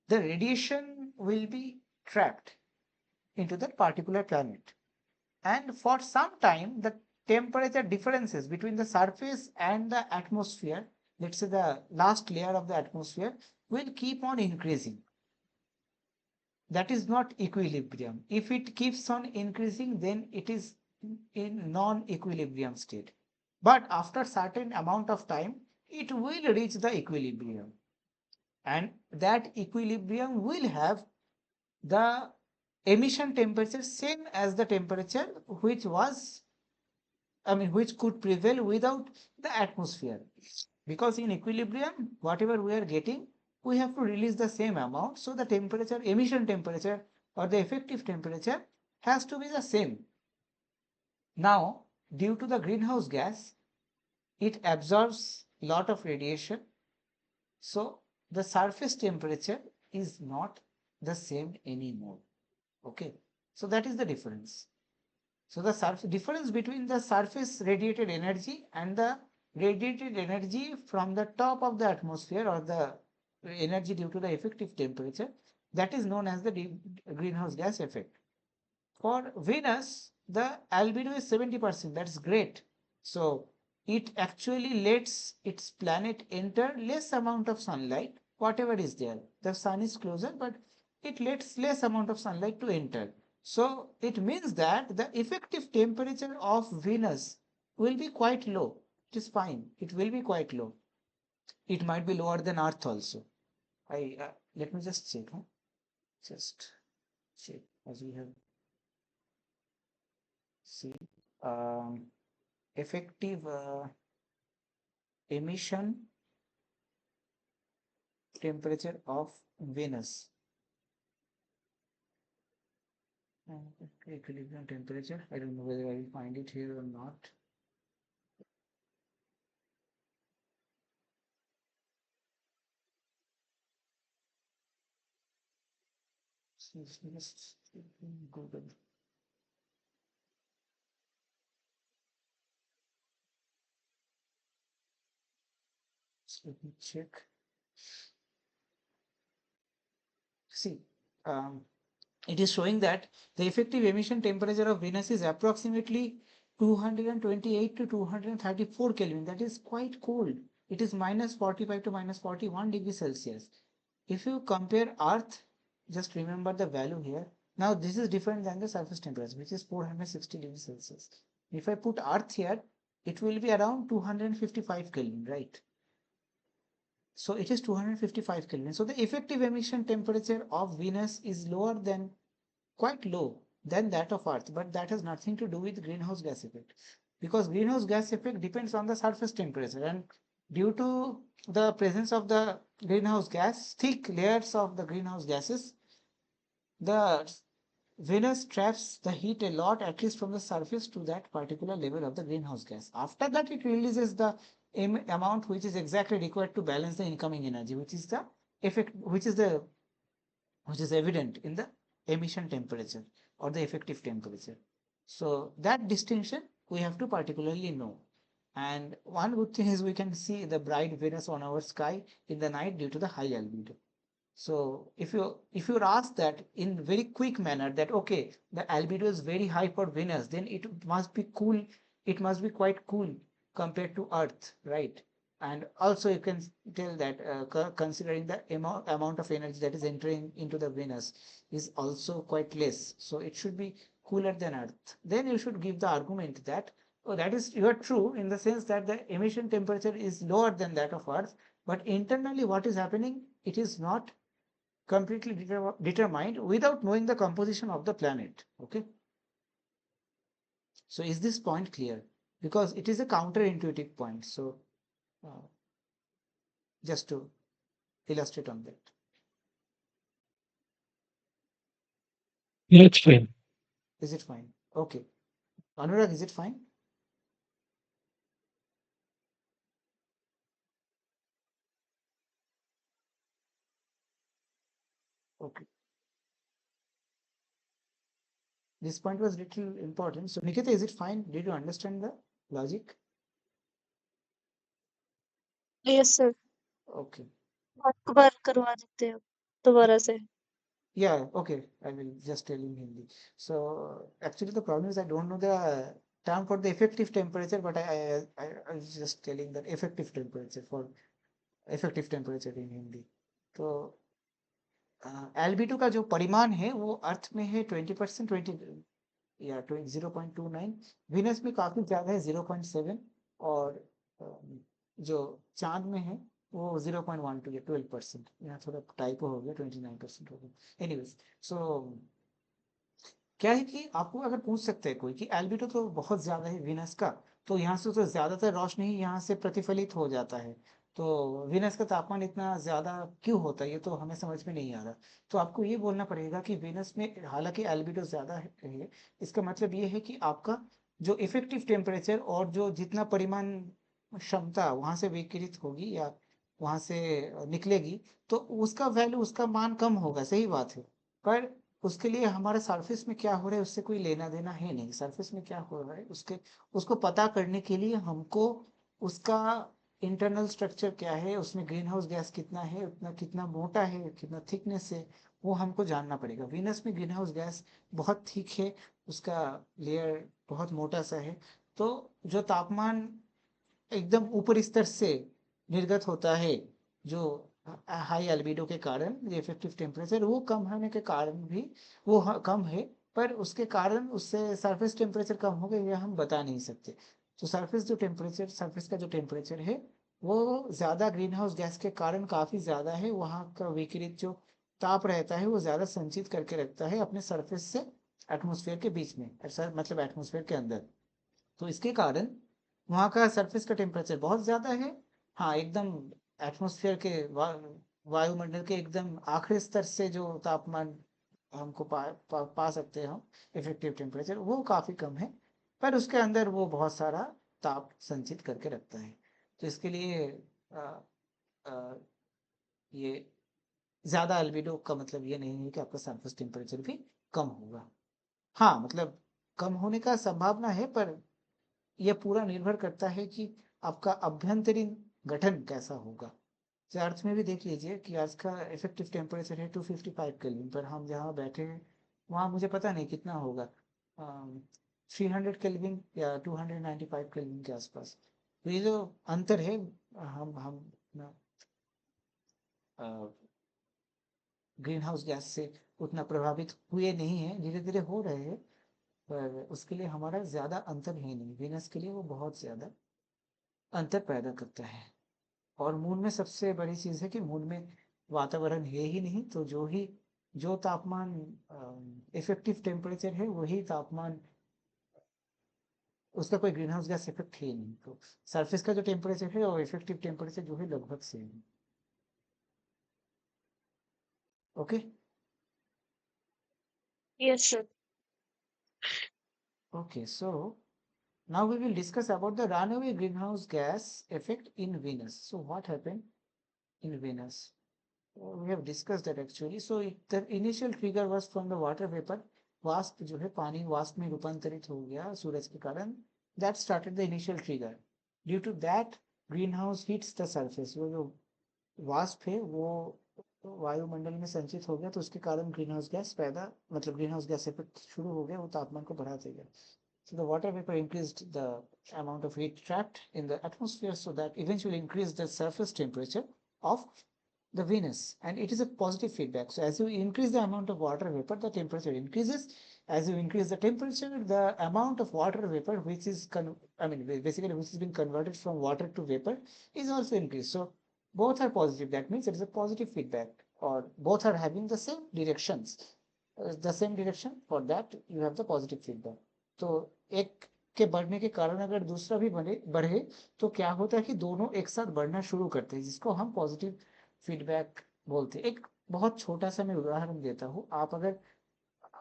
the radiation will be trapped into that particular planet. And for some time, the temperature differences between the surface and the atmosphere, let's say the last layer of the atmosphere, will keep on increasing. That is not equilibrium. If it keeps on increasing, then it is in non-equilibrium state. But after certain amount of time, it will reach the equilibrium. And that equilibrium will have the emission temperature same as the temperature which was, which could prevail without the atmosphere. Because in equilibrium, whatever we are getting, we have to release the same amount. So the temperature, emission temperature or the effective temperature has to be the same. Now, due to the greenhouse gas, it absorbs a lot of radiation. So the surface temperature is not the same anymore. Okay. So that is the difference. So the difference between the surface radiated energy and the radiated energy from the top of the atmosphere or the energy due to the effective temperature, that is known as the greenhouse gas effect. For Venus, the albedo is 70%. That's great. So it actually lets its planet enter less amount of sunlight, whatever is there. The sun is closer, but it lets less amount of sunlight to enter. So it means that the effective temperature of Venus will be quite low. It is fine. It will be quite low. It might be lower than Earth also. I let me just check. Huh? Just check as we have seen. Effective emission temperature of Venus. Equilibrium temperature. I don't know whether I will find it here or not. Just Google. So let me check. See, it is showing that the effective emission temperature of Venus is approximately 228 to 234 Kelvin. That is quite cold. It is minus 45 to minus 41 degrees Celsius. If you compare Earth, just remember the value here. Now this is different than the surface temperature, which is 460 degrees Celsius. If I put Earth here, it will be around 255 Kelvin, right? So it is 255 Kelvin. So the effective emission temperature of Venus is lower than, quite low than that of Earth, but that has nothing to do with greenhouse gas effect, because greenhouse gas effect depends on the surface temperature, and due to the presence of the greenhouse gas, thick layers of the greenhouse gases, the Venus traps the heat a lot, at least from the surface to that particular level of the greenhouse gas. After that, it releases the amount which is exactly required to balance the incoming energy, which is the effect, which is evident in the emission temperature or the effective temperature. So that distinction we have to particularly know. And one good thing is we can see the bright Venus on our sky in the night due to the high albedo. So if you ask that in very quick manner that okay, the albedo is very high for Venus, then it must be cool. It must be quite cool compared to Earth, right? And also you can tell that considering the amount of energy that is entering into the Venus is also quite less, so it should be cooler than Earth. Then you should give the argument that oh, that is, you are true in the sense that the emission temperature is lower than that of Earth, but internally what is happening, it is not completely determined without knowing the composition of the planet. Okay. So is this point clear? Because it is a counterintuitive point. So uh, just to illustrate on that. Yeah, it's fine. Is it fine? Okay. Anurag, is it fine? Okay. This point was little important. So Nikita, is it fine? Did you understand the logic? Yes, sir. Okay. एक बार करवा देते हैं दोबारा से. Yeah, okay. I will just tell in Hindi. So actually the problem is I don't know the term for the effective temperature, but I was just telling that effective temperature for effective temperature in Hindi. तो albedo का जो परिमाण है वो अर्थ में है 20%, 20 या 0.29, Venus में काफी ज्यादा है 0.7, और जो चांद में है वो 0.12 या 12%, यहाँ थोड़ा टाइपो हो गया, 29% हो गया। एनीवेज, सो क्या है कि आपको अगर पूछ सकते हैं कोई कि एल्बिडो तो बहुत ज्यादा है वीनस का, तो यहाँ से तो ज्यादातर रोशनी यहाँ से प्रतिफलित हो जाता है, तो वीनस का तापमान इतना ज्यादा क्यों होता है, ये तो हमें समझ में नहीं आ रहा। तो आपको ये बोलना पड़ेगा कि वीनस में हालांकि एल्बिडो ज्यादा है, इसका मतलब ये है कि आपका जो इफेक्टिव टेम्परेचर और जो जितना परिमाण क्षमता वहां से विकिरित होगी या वहां से निकलेगी, तो उसका वैल्यू, उसका मान कम होगा, सही बात है। पर उसके लिए हमारे सरफेस में क्या हो रहा है उससे कोई लेना देना है नहीं। सरफेस में क्या हो रहा है उसके उसको पता करने के लिए हमको उसका इंटरनल स्ट्रक्चर क्या है, उसमें ग्रीन हाउस गैस कितना है, उतना कितना मोटा है, कितना थिकनेस है, वो हमको जानना पड़ेगा। वीनस में ग्रीन हाउस गैस बहुत थिक है, उसका लेयर बहुत मोटा सा है, तो जो तापमान एकदम ऊपर स्तर से निर्गत होता है, जो हाई एल्बिडो के कारण इफेक्टिव टेम्परेचर वो कम होने के कारण भी वो कम है, पर उसके कारण उससे सरफेस टेम्परेचर कम हो गया ये हम बता नहीं सकते। तो सरफेस का जो टेम्परेचर है वो ज्यादा ग्रीन हाउस गैस के कारण काफी ज्यादा है, वहाँ का विकिरित जो ताप रहता है वो ज्यादा संचित करके रखता है अपने सरफेस से एटमोसफेयर के बीच में, मतलब एटमोसफेयर के अंदर। तो इसके कारण वहाँ का सरफेस का टेम्परेचर बहुत ज्यादा है। हाँ, एकदम एटमॉस्फेयर के वायुमंडल के एकदम आखिरी स्तर से जो तापमान हमको पा सकते हैं हम इफेक्टिव टेम्परेचर, वो काफ़ी कम है, पर उसके अंदर वो बहुत सारा ताप संचित करके रखता है। तो इसके लिए आ, आ, ये ज़्यादा अल्बिडो का मतलब ये नहीं है कि आपका सरफेस टेम्परेचर भी कम होगा। हाँ, मतलब कम होने का संभावना है, पर यह पूरा निर्भर करता है कि आपका अभ्यंतरीण गठन कैसा होगा। तो अर्थ में भी देख लीजिए कि आज का इफेक्टिव टेम्परेचर है 255 केल्विन, पर हम जहाँ बैठे हैं वहाँ मुझे पता नहीं कितना होगा, 300 केल्विन या 295 केल्विन के आसपास। तो ये जो अंतर है, हम ग्रीन हाउस गैस से उतना प्रभावित हुए नहीं है, धीरे धीरे हो रहे हैं, पर उसके लिए हमारा ज़्यादा अंतर है नहीं। वीनस के लिए वो बहुत ज़्यादा अंतर पैदा करता है। और मून में सबसे बड़ी चीज़ है कि मून में वातावरण है ही नहीं, तो जो तापमान इफेक्टिव टेम्परेचर है वही तापमान, उसका कोई ग्रीन हाउस गैस इफेक्ट है ही नहीं। तो सरफेस का जो टेम्परेचर है और इफेक्टिव टेम्परेचर जो है लगभग सेम है। Okay. Yes, sir. Okay, so now we will discuss about the runaway greenhouse gas effect in Venus. So what happened in Venus? We have discussed that actually. So the initial trigger was from the water vapor. वाष्प जो है पानी वाष्प में रूपांतरित हो गया सूरज के कारण. That started the initial trigger. Due to that, greenhouse hits the surface. वो जो वाष्प है वो वायुमंडल में संचित हो गया, तो उसके कारण ग्रीन हाउस गैस पैदा, मतलब ग्रीन हाउस गैस इफेक्ट शुरू हो गया, वो तापमान को बढ़ाते गया. So the water vapor increased the amount of heat trapped in the atmosphere, so that eventually increased the surface temperature of the Venus, and it is a positive feedback. So as you increase the amount of water vapor, the temperature increases. As you increase the temperature, the amount of water vapor which is basically which has been converted from water to vapor is also increased. So both are positive. That means it is a positive feedback, or both are having the same directions. The same direction, for that you have the positive feedback. तो एक के बढ़ने के कारण अगर दूसरा भी बढ़े तो क्या होता है कि दोनों एक साथ बढ़ना शुरू करते हैं, जिसको हम पॉजिटिव फीडबैक बोलते हैं. एक बहुत छोटा सा मैं उदाहरण देता हूँ. आप अगर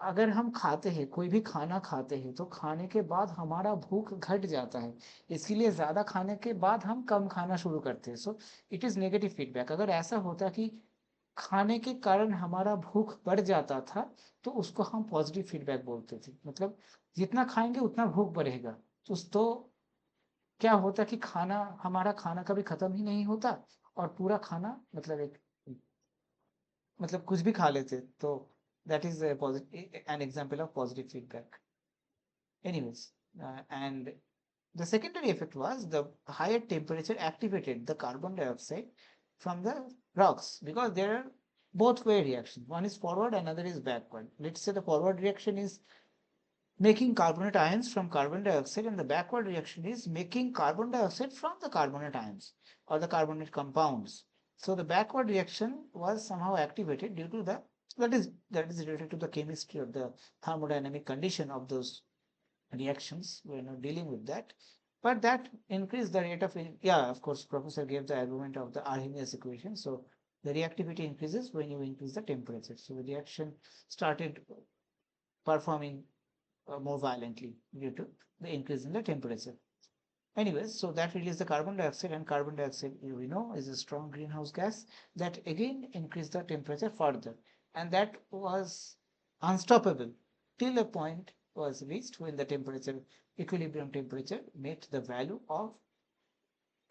अगर हम खाते हैं, कोई भी खाना खाते हैं, तो खाने के बाद हमारा भूख घट जाता है, इसके लिए ज्यादा खाने के बाद हम कम खाना शुरू करते हैं. So it is negative feedback. अगर ऐसा होता कि खाने के कारण हमारा भूख बढ़ जाता था, तो उसको हम पॉजिटिव फीडबैक बोलते थे. मतलब जितना खाएंगे उतना भूख बढ़ेगा. तो क्या होता कि हमारा खाना कभी खत्म ही नहीं होता, और पूरा खाना मतलब कुछ भी खा लेते. तो that is an example of positive feedback. Anyways, and the secondary effect was the higher temperature activated the carbon dioxide from the rocks, because there are both way reactions. One is forward, another is backward. Let's say the forward reaction is making carbonate ions from carbon dioxide, and the backward reaction is making carbon dioxide from the carbonate ions or the carbonate compounds. So the backward reaction was somehow activated due to the, that is related to the chemistry or the thermodynamic condition of those reactions. We're not dealing with that, but that increased the rate of, yeah, of course, professor gave the argument of the Arrhenius equation. So the reactivity increases when you increase the temperature. So the reaction started performing more violently due to the increase in the temperature. Anyways, so that released the carbon dioxide, and carbon dioxide, we know, is a strong greenhouse gas that again increased the temperature further, and that was unstoppable till a point was reached when the temperature, equilibrium temperature, met the value of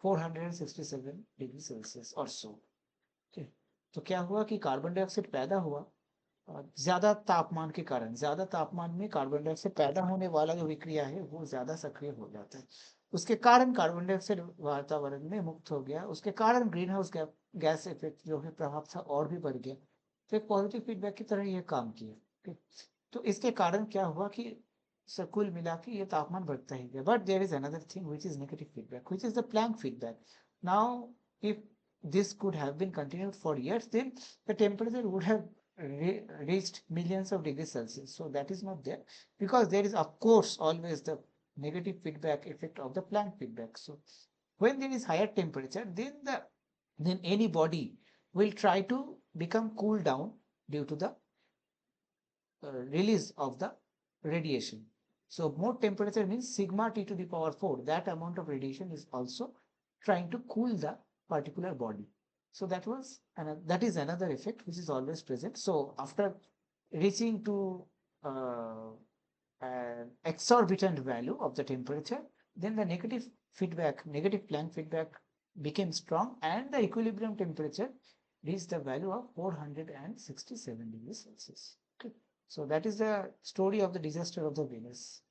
467 degree Celsius और सो. ठीक. तो क्या हुआ कि carbon dioxide पैदा हुआ ज्यादा तापमान के कारण. ज्यादा तापमान में कार्बन डाइऑक्साइड पैदा होने वाला जो विक्रिया है वो ज्यादा सक्रिय हो जाता है. उसके कारण कार्बन डाइऑक्साइड वातावरण में मुक्त हो गया. उसके कारण ग्रीन हाउस गैस इफेक्ट जो है प्रभाव था और भी बढ़ गया. तो एक पॉजिटिव फीडबैक की तरह ये काम किया. ठीक. तो इसके कारण क्या हुआ कि सर कुल मिला के ये तापमान बढ़ता ही गया. But there is another thing which is negative feedback, which is the Planck feedback. Now if this could have been continued for years, then the temperature would have reached millions of degrees Celsius. So that is not there, because there is of course always the negative feedback effect of the Planck feedback. So when there is higher temperature, then any body will try to become cool down due to the release of the radiation. So more temperature means sigma T to the power 4. That amount of radiation is also trying to cool the particular body. So that is another effect which is always present. So after reaching to an exorbitant value of the temperature, then the negative Planck feedback became strong, and the equilibrium temperature reached the value of 467 degrees Celsius. Okay. So that is the story of the disaster of the Venus.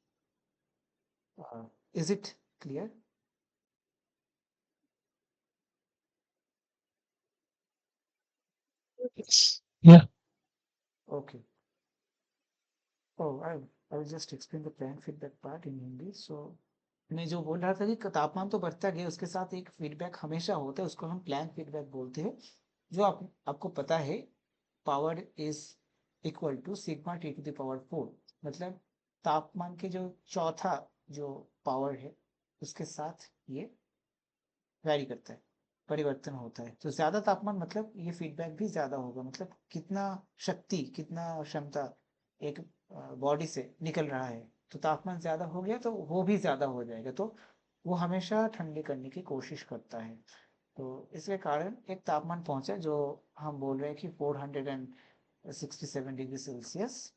Is it clear? Yeah. Okay. Oh, I will just explain the Planck feedback part in Hindi. So मैं जो बोल रहा था कि तापमान तो बढ़ता गया, उसके साथ एक फीडबैक हमेशा होता है, उसको हम प्लैंक फीडबैक बोलते हैं, जो आपको पता है power is equal to sigma T to the power 4। मतलब तापमान के जो चौथा जो पावर है उसके साथ ये वैरी करता है, परिवर्तन होता है। तो ज्यादा तापमान मतलब ये फीडबैक भी ज्यादा होगा, मतलब कितना शक्ति, कितना क्षमता एक बॉडी से निकल रहा है, तो तापमान ज्यादा हो गया तो वो भी ज्यादा हो जाएगा, तो वो हमेशा ठंडे करने की कोशिश करता है। तो इसके कारण एक तापमान पहुंचा जो हम बोल रहे हैं कि 467 डिग्री सेल्सियस,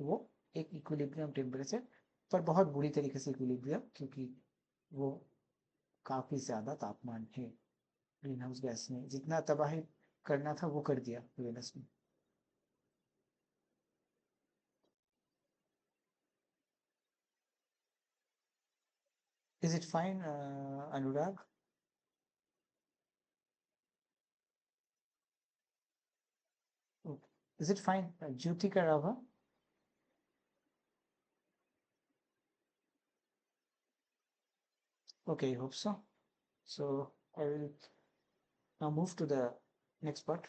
वो एक इक्विलिब्रियम टेम्परेचर, पर बहुत बुरी तरीके से इक्विलिब्रियम, क्योंकि वो काफी ज्यादा तापमान है। ग्रीन हाउस गैस ने जितना तबाही करना था वो कर दिया वेनस में। Is it fine Anurag? Is it fine Jyotika Rabha? Okay, I hope so. So I will now move to the next part.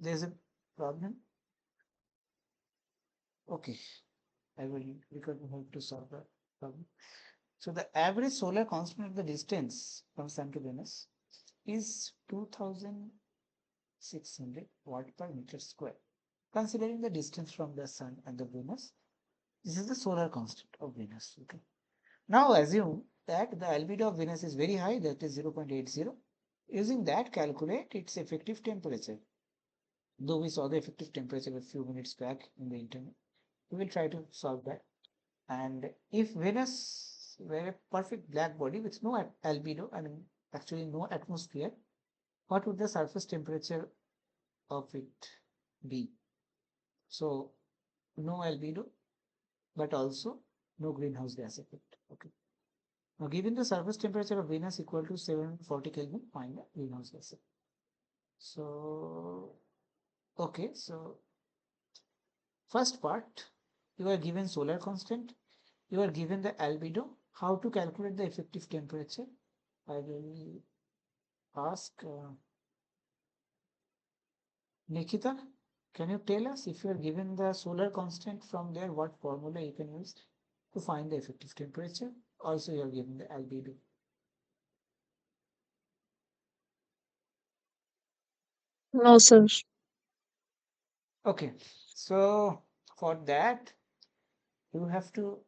There's a problem. Okay, I will help to solve the problem. So the average solar constant of the distance from Sun to Venus is 2600 watt per meter square. Considering the distance from the Sun and the Venus, this is the solar constant of Venus. Okay. Now assume that the albedo of Venus is very high, that is 0.80. Using that, calculate its effective temperature. Though we saw the effective temperature a few minutes back in the internet, we will try to solve that. And if Venus were a perfect black body with no albedo, I mean actually no atmosphere, what would the surface temperature of it be? So no albedo, but also no greenhouse gas effect. Okay. Now, given the surface temperature of Venus equal to 740 Kelvin, find the greenhouse gas effect. So, okay, so first part, you are given solar constant, you are given the albedo. How to calculate the effective temperature? I will ask Nikita, can you tell us, if you are given the solar constant, from there what formula you can use to find the effective temperature? Also, you are given the albedo. No, sir. Okay, so for that, you have to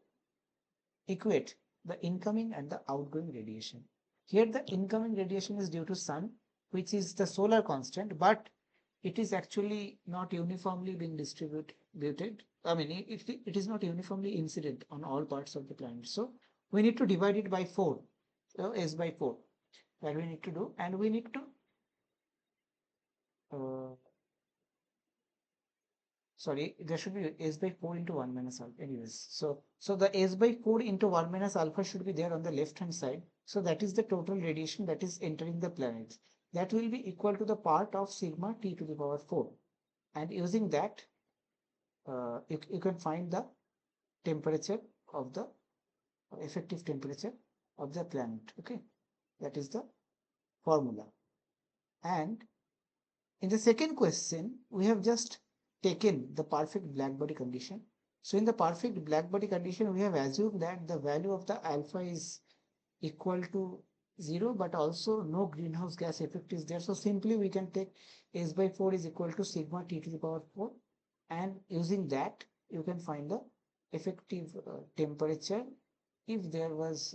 equate the incoming and the outgoing radiation. Here the incoming radiation is due to sun, which is the solar constant, but it is actually not uniformly being distributed. I mean, it is not uniformly incident on all parts of the planet. So we need to divide it by 4. So S by 4. That we need to do, and we need to sorry, there should be S by 4 into 1 minus alpha. Anyways, so the S by 4 into 1 minus alpha should be there on the left hand side. So that is the total radiation that is entering the planet. That will be equal to the part of sigma T to the power 4. And using that, you can find the temperature of the effective temperature of the planet. Okay, that is the formula. And in the second question, we have just taken the perfect black body condition. So in the perfect black body condition, we have assumed that the value of the alpha is equal to 0, but also no greenhouse gas effect is there. So simply we can take S by 4 is equal to sigma T to the power 4, and using that you can find the effective temperature if there was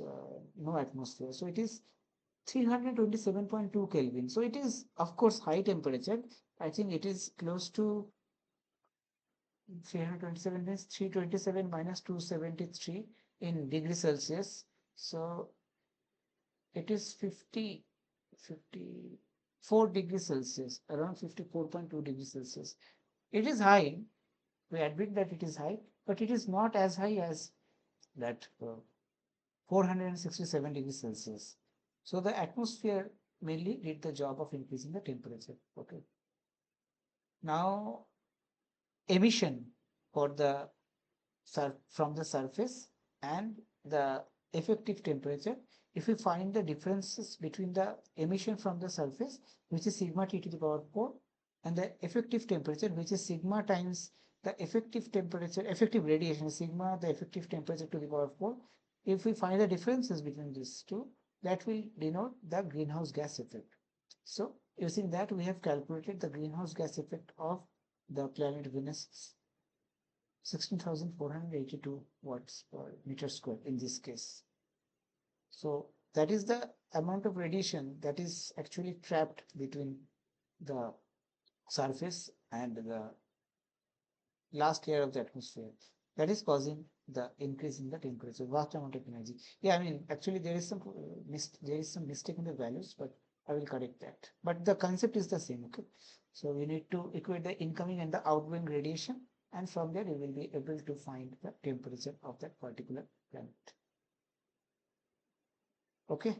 no atmosphere. So it is 327.2 Kelvin. So it is of course high temperature. I think it is close to 327 is 327 minus 273 in degrees Celsius. So it is 54 degrees Celsius, around 54.2 degrees Celsius. It is high. We admit that it is high, but it is not as high as that 467 degrees Celsius. So the atmosphere mainly did the job of increasing the temperature. Okay. Now emission for the from the surface and the effective temperature. If we find the differences between the emission from the surface, which is sigma T to the power 4, and the effective temperature, which is sigma times the effective temperature, effective radiation, sigma the effective temperature to the power 4. If we find the differences between these two, that will denote the greenhouse gas effect. So using that, we have calculated the greenhouse gas effect of the planet Venus, 16,482 watts per meter square in this case. So that is the amount of radiation that is actually trapped between the surface and the last layer of the atmosphere. That is causing the increase in the temperature, vast amount of energy. Yeah, I mean, actually there is some mistake in the values, but I will correct that. But the concept is the same. Okay, so we need to equate the incoming and the outgoing radiation, and from there you will be able to find the temperature of that particular planet. Okay.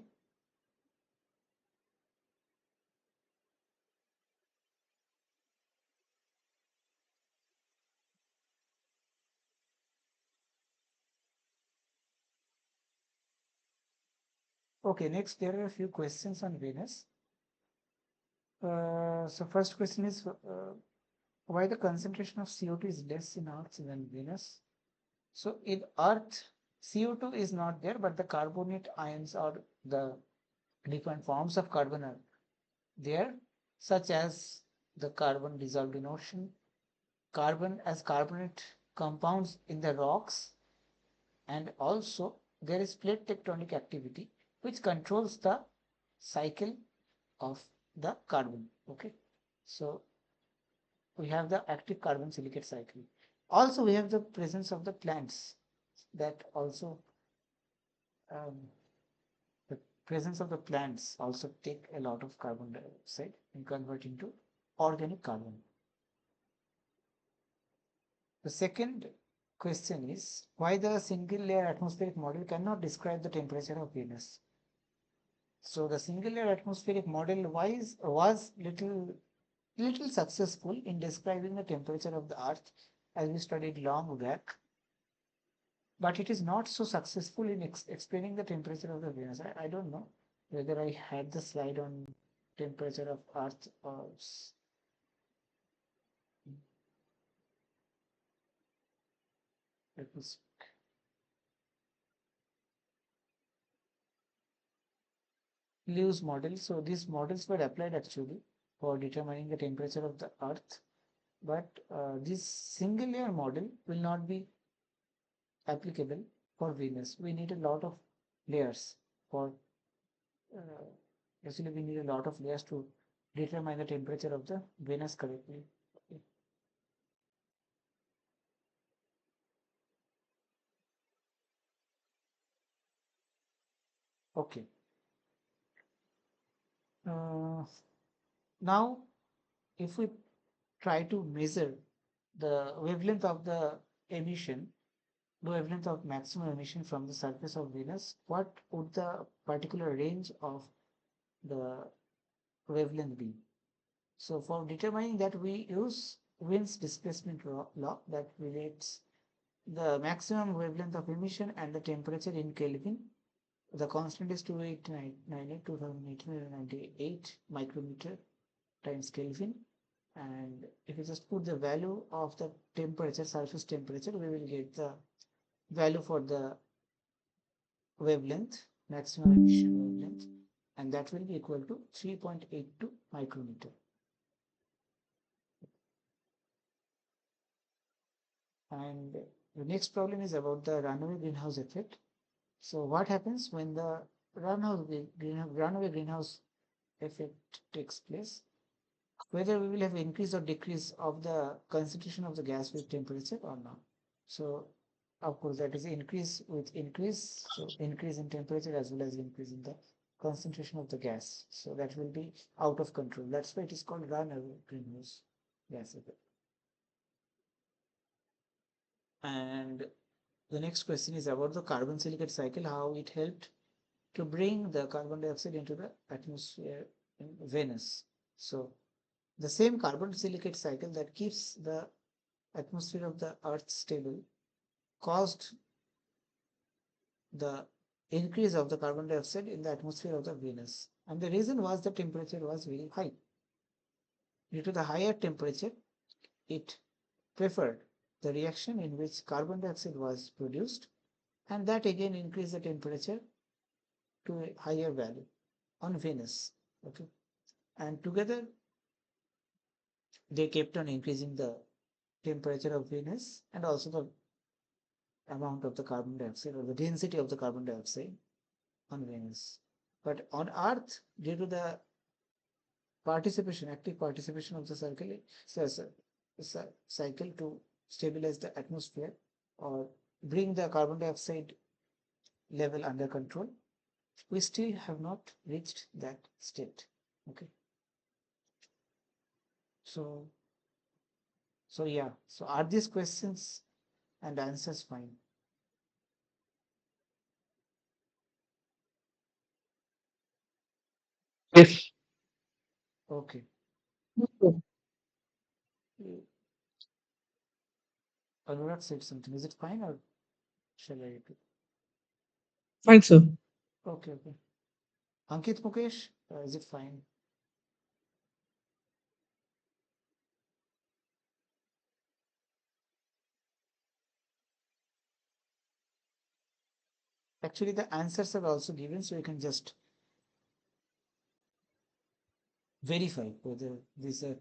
Okay, next there are a few questions on Venus. So first question is why the concentration of CO2 is less in Earth than Venus? So in Earth, CO2 is not there, but the carbonate ions or the different forms of carbon are there, such as the carbon dissolved in ocean, carbon as carbonate compounds in the rocks, and also there is plate tectonic activity which controls the cycle of the carbon. Okay, so we have the active carbon silicate cycle. Also, we have the presence of the plants that also um, the presence of the plants also take a lot of carbon dioxide and convert into organic carbon. The second question is why the single layer atmospheric model cannot describe the temperature of Venus. So the single layer atmospheric model was little successful in describing the temperature of the Earth as we studied long back, but it is not so successful in explaining the temperature of the Venus. I don't know whether I had the slide on temperature of Earth or let me see. Lewis model. So these models were applied actually for determining the temperature of the Earth, but this single layer model will not be applicable for Venus. We need a lot of layers for uh, actually we need a lot of layers to determine the temperature of the Venus correctly. Okay. Okay. Now, if we try to measure the wavelength of the emission, the wavelength of maximum emission from the surface of Venus, what would the particular range of the wavelength be? So for determining that, we use Wien's displacement law that relates the maximum wavelength of emission and the temperature in Kelvin. The constant is 2898 micrometer times Kelvin. And if you just put the value of the temperature, surface temperature, we will get the value for the wavelength, maximum emission wavelength. and that will be equal to 3.82 micrometer. And the next problem is about the runaway greenhouse effect. So what happens when the runaway greenhouse effect takes place? Whether we will have increase or decrease of the concentration of the gas with temperature or not. So of course that is increase with increase, so increase in temperature as well as increase in the concentration of the gas. So that will be out of control. That's why it is called runaway greenhouse gas effect. And the next question is about the carbon silicate cycle, how it helped to bring the carbon dioxide into the atmosphere in Venus. So the same carbon silicate cycle that keeps the atmosphere of the Earth stable caused the increase of the carbon dioxide in the atmosphere of the Venus. And the reason was the temperature was very high. Due to the higher temperature, it preferred the reaction in which carbon dioxide was produced, and that again increased the temperature to a higher value on Venus. Okay, and together they kept on increasing the temperature of Venus and also the amount of the carbon dioxide or the density of the carbon dioxide on Venus. But on Earth, due to the active participation of the cycle to stabilize the atmosphere or bring the carbon dioxide level under control, we still have not reached that state. Okay. So yeah. So are these questions and answers fine? Yes. Okay. Anurag said something. Is it fine or shall I repeat? Fine, sir. Okay, okay. Ankit Mukesh, is it fine? Actually, the answers are also given, so you can just verify whether these are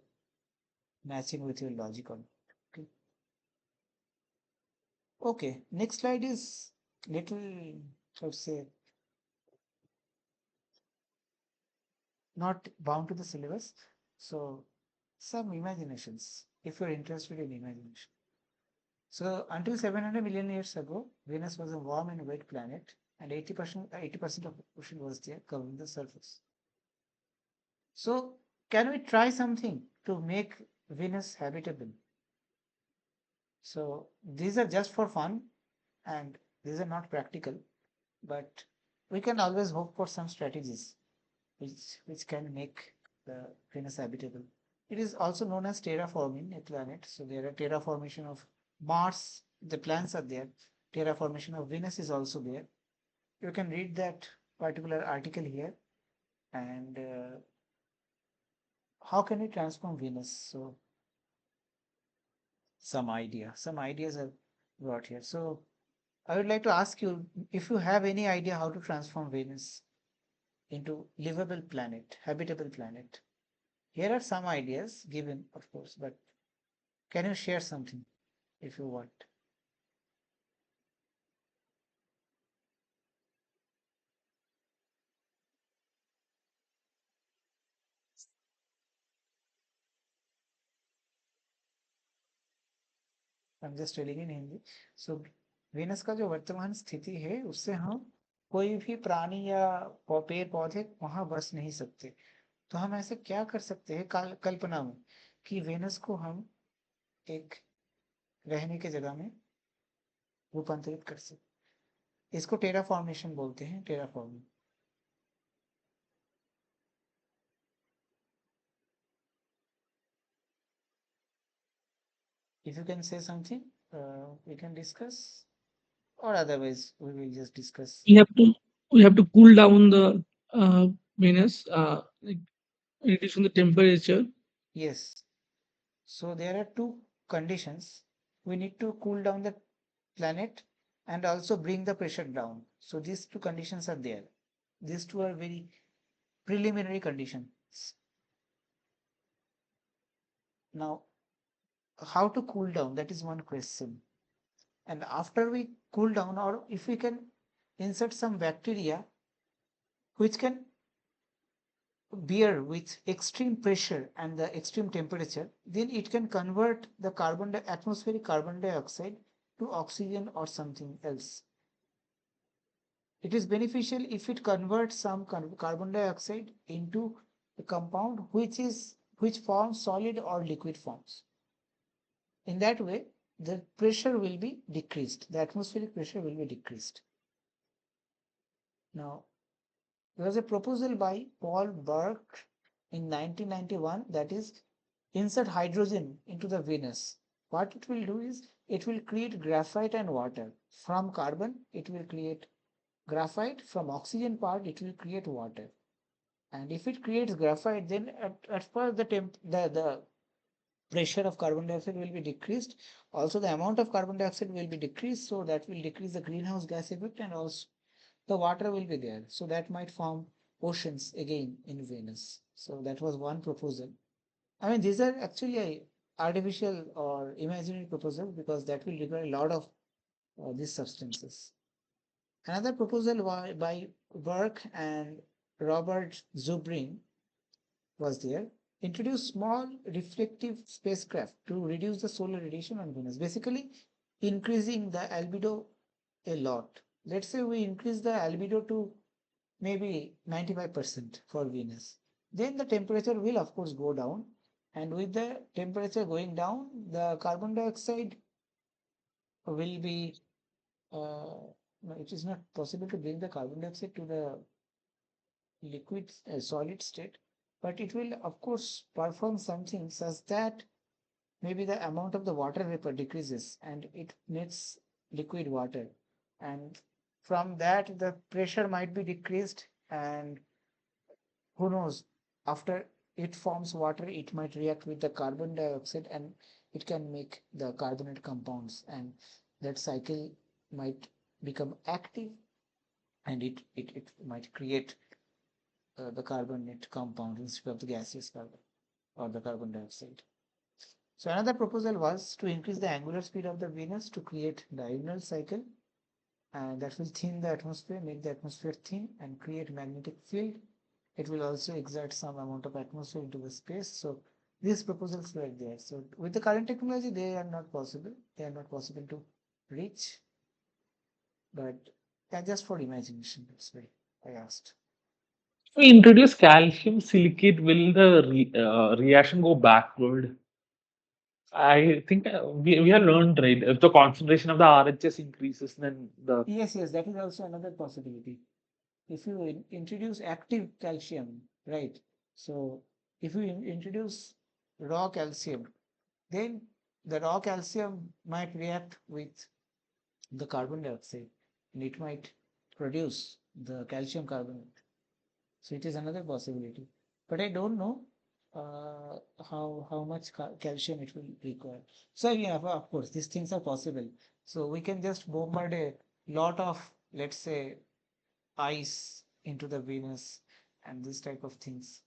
matching with your logic or not. Okay. Okay. Next slide is little, let's say, not bound to the syllabus. So some imaginations, if you're interested in imagination. So until 700 million years ago, Venus was a warm and wet planet, and 80% of the ocean was there covering the surface. So can we try something to make Venus habitable? So these are just for fun and these are not practical, but we can always hope for some strategies which can make the Venus habitable. It is also known as terraforming a planet. So there are terraformation of Mars, the plans are there. Terraformation of Venus is also there. You can read that particular article here. And how can we transform Venus? So some ideas are brought here. So I would like to ask you if you have any idea how to transform Venus into livable planet, habitable planet. Here are some ideas given, of course, but can you share something if you want? I am just telling in Hindi. So Venus का जो वर्तमान स्थिति है उससे हम कोई भी प्राणी या पेड़ पौधे वहां बस नहीं सकते. तो हम ऐसे क्या कर सकते हैं कल्पना में कि वेनस को हम एक रहने की जगह में रूपांतरित कर सकते. इसको टेराफॉर्मेशन बोलते हैं. Terraforming. If you can say something, we can discuss, or otherwise we will just discuss. We have to cool down the Venus, like reducing the temperature. Yes. So there are two conditions. We need to cool down the planet and also bring the pressure down. So these two conditions are there. These two are very preliminary conditions. Now, how to cool down? That is one question. And after we cool down, or if we can insert some bacteria which can bear with extreme pressure and the extreme temperature, then it can convert the atmospheric carbon dioxide to oxygen or something else. It is beneficial if it converts some carbon dioxide into a compound which forms solid or liquid forms. In that way, the pressure will be decreased. The atmospheric pressure will be decreased. Now, there was a proposal by Paul Burke in 1991, that is, insert hydrogen into the Venus. What it will do is it will create graphite and water. From carbon, it will create graphite. From oxygen part, it will create water. And if it creates graphite, then at first the pressure of carbon dioxide will be decreased. Also, the amount of carbon dioxide will be decreased, so that will decrease the greenhouse gas effect, and also the water will be there. So that might form oceans again in Venus. So that was one proposal. I mean, these are actually artificial or imaginary proposals because that will require a lot of these substances. Another proposal by Burke and Robert Zubrin was there. Introduce small reflective spacecraft to reduce the solar radiation on Venus. Basically, increasing the albedo a lot. Let's say we increase the albedo to maybe 95% for Venus. Then the temperature will of course go down, and with the temperature going down, the carbon dioxide will be no, it is not possible to bring the carbon dioxide to the liquid solid state, but it will of course perform something such that maybe the amount of the water vapor decreases and it makes liquid water, and from that the pressure might be decreased, and who knows, after it forms water it might react with the carbon dioxide and it can make the carbonate compounds, and that cycle might become active, and it might create the carbonate compound instead of the gaseous carbon or the carbon dioxide. So another proposal was to increase the angular speed of the Venus to create diurnal cycle, and that will thin the atmosphere, make the atmosphere thin and create magnetic field. It will also exert some amount of atmosphere into the space. So these proposals were there. So with the current technology, they are not possible. They are not possible to reach. But just for imagination, that's why I asked. If we introduce calcium silicate, will the reaction go backward? I think we have learned, right? If the concentration of the RHS increases, then the Yes, yes, that is also another possibility. If you introduce active calcium, right? So if you introduce raw calcium, then the raw calcium might react with the carbon dioxide and it might produce the calcium carbonate. So it is another possibility. But I don't know how much calcium it will require. So yeah, of course, these things are possible. So we can just bombard a lot of, let's say, ice into the Venus and this type of things.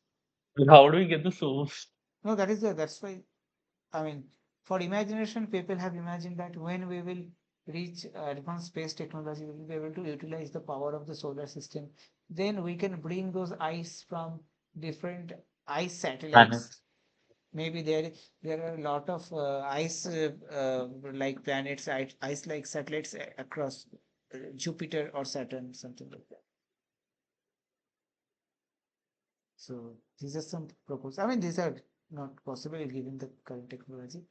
how do we get the source? No, that's why, I mean, for imagination, people have imagined that when we will reach advanced space technology, we will be able to utilize the power of the solar system. Then we can bring those ice from different ice satellites. Planets. Maybe there are a lot of ice like planets, ice like satellites across Jupiter or Saturn, something like that. So these are some proposals. I mean, these are not possible given the current technology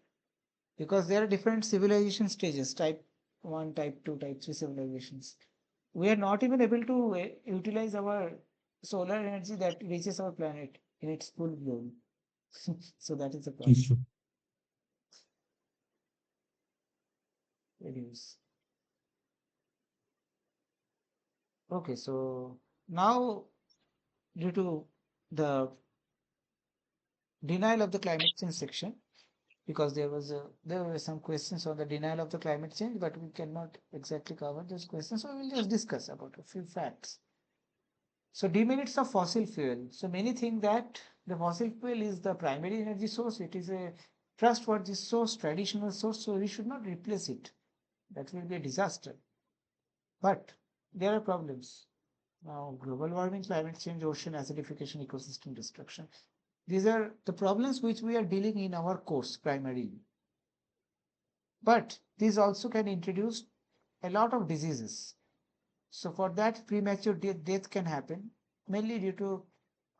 because there are different civilization stages, type 1, type 2, type 3 civilizations. We are not even able to utilize our solar energy that reaches our planet in its full bloom. So that is the problem. Anyways. Okay, so now due to the denial of the climate change section, because there were some questions on the denial of the climate change, but we cannot exactly cover those questions, so we will just discuss about a few facts. So demerits of fossil fuel. So many think that the fossil fuel is the primary energy source. It is a trustworthy source, traditional source, so we should not replace it. That will be a disaster. But there are problems. Now, global warming, climate change, ocean acidification, ecosystem destruction. These are the problems which we are dealing in our course primarily. But these also can introduce a lot of diseases. So for that, premature death can happen, mainly due to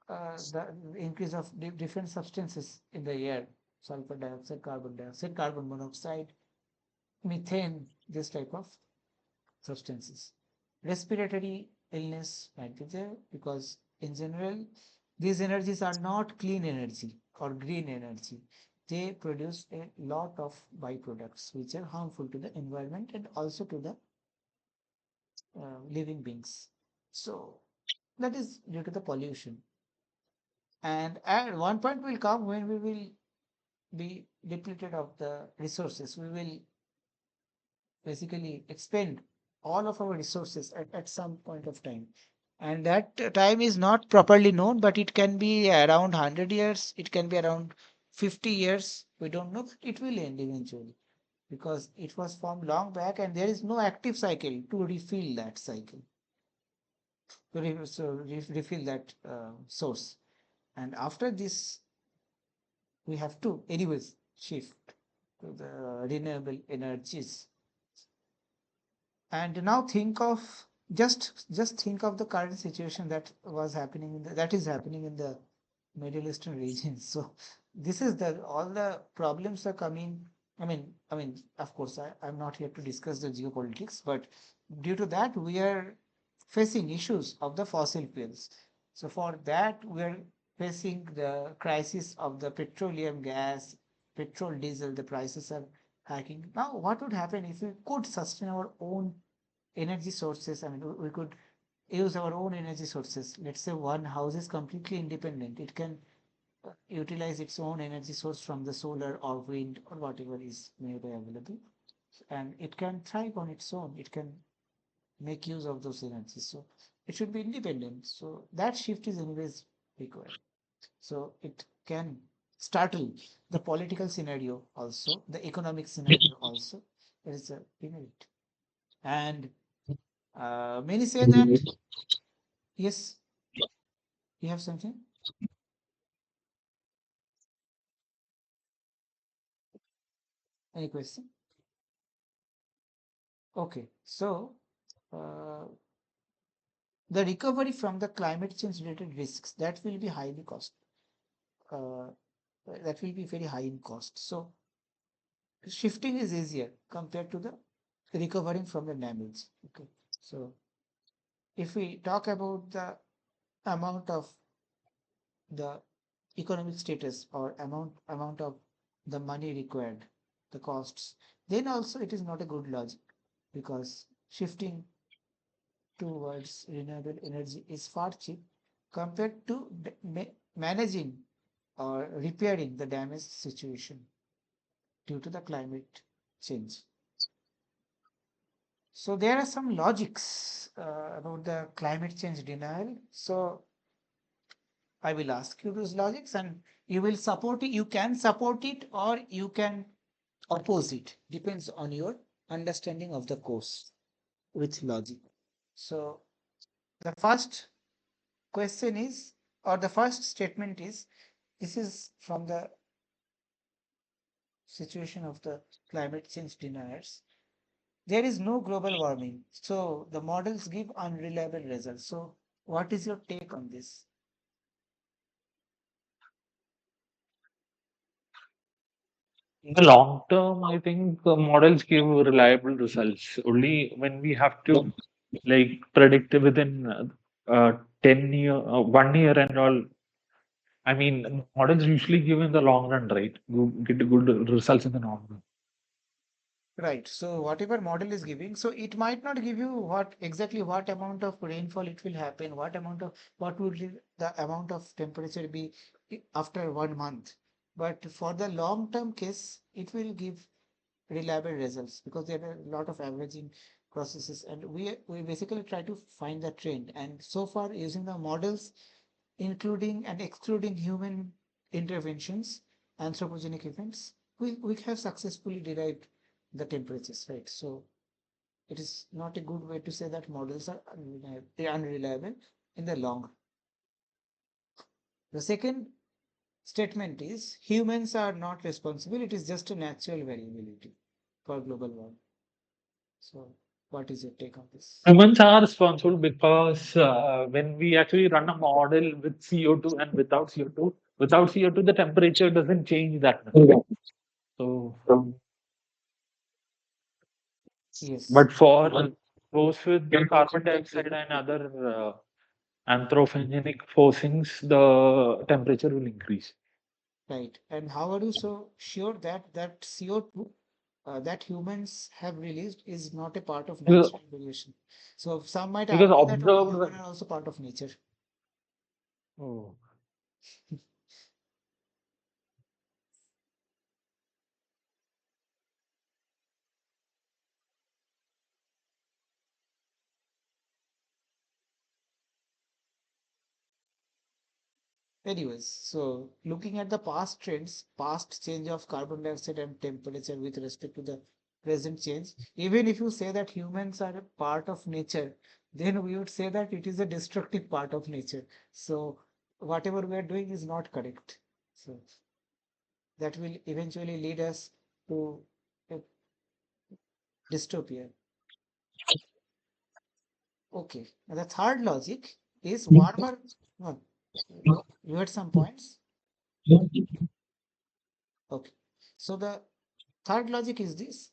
the increase of different substances in the air, sulfur dioxide, carbon monoxide, methane, this type of substances. Respiratory illness might be there because in general, these energies are not clean energy or green energy. They produce a lot of byproducts which are harmful to the environment and also to the living beings. So that is due to the pollution. And at one point will come when we will be depleted of the resources. We will basically expend all of our resources at some point of time. And that time is not properly known, but it can be around 100 years, it can be around 50 years. We don't know, but it will end eventually because it was formed long back and there is no active cycle to refill that cycle, refill that source. And after this, we have to anyways shift to the renewable energies. And now think of just think of the current situation that was happening that is happening in the Middle Eastern region. So this is the all the problems are coming. I mean, of course, I'm not here to discuss the geopolitics, but due to that, we are facing issues of the fossil fuels. So for that, we are facing the crisis of the petroleum gas, petrol, diesel. The prices are hiking. Now, what would happen if we could sustain our own energy sources? I mean, we could use our own energy sources. Let's say one house is completely independent. It can utilize its own energy source from the solar or wind or whatever is nearby available. And it can thrive on its own. It can make use of those energies. So it should be independent. So that shift is anyways required. So it can startle the political scenario also, the economic scenario also. There is a demerit. And many say that, yes, you have something? Any question? Okay, so uh, the recovery from the climate change related risks that will be highly cost. Uh, that will be very high in cost. So shifting is easier compared to the recovering from the damage. Okay, so if we talk about the amount of the economic status or amount of the money required, the costs, then also it is not a good logic because shifting towards renewable energy is far cheap compared to managing or repairing the damaged situation due to the climate change. So there are some logics about the climate change denial. So I will ask you those logics and you will support it. You can support it or you can oppose it. Depends on your understanding of the course with logic. So the first question is, or the first statement is, this is from the situation of the climate change deniers. There is no global warming. So the models give unreliable results. So what is your take on this? In the long term, I think models give reliable results. Only when we have to like predict within 10 year, 1 year and all. I mean, models usually give in the long run, right? Get good results in the long run. Right. So whatever model is giving, so it might not give you what exactly what amount of rainfall it will happen, what would the amount of temperature be after 1 month. But for the long term case, it will give reliable results because there are a lot of averaging processes, and we basically try to find the trend. And so far, using the models, including and excluding human interventions, anthropogenic events, we have successfully derived the temperatures, right? So it is not a good way to say that models are unreliable in the long run. The second statement is humans are not responsible, it is just a natural variability for global warming. So what is your take on this? Humans are responsible because when we actually run a model with CO2 and without CO2, the temperature doesn't change that much. So, Yes, but for those with the carbon dioxide and other anthropogenic forcings, the temperature will increase. right. And how are you so sure that that CO2 that humans have released is not a part of Because, natural variation? So some might because argue that okay, observed. humans are also part of nature. Oh. Anyways, so looking at the past trends, past change of carbon dioxide and temperature with respect to the present change, even if you say that humans are a part of nature, then we would say that it is a destructive part of nature. So whatever we are doing is not correct. So that will eventually lead us to a dystopia. Okay. Now the third logic is warmer. No, you had some points. Okay. So the third logic is this.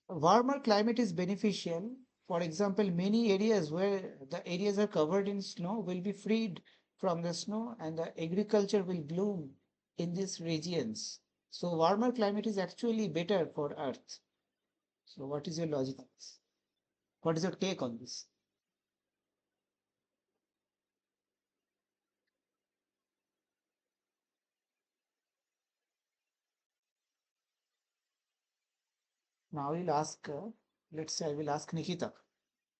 A warmer climate is beneficial. For example, many areas where the areas are covered in snow will be freed from the snow and the agriculture will bloom in these regions. So warmer climate is actually better for Earth. So what is your logic on this? What is your take on this? Now we'll ask, let's say I will ask Nikita.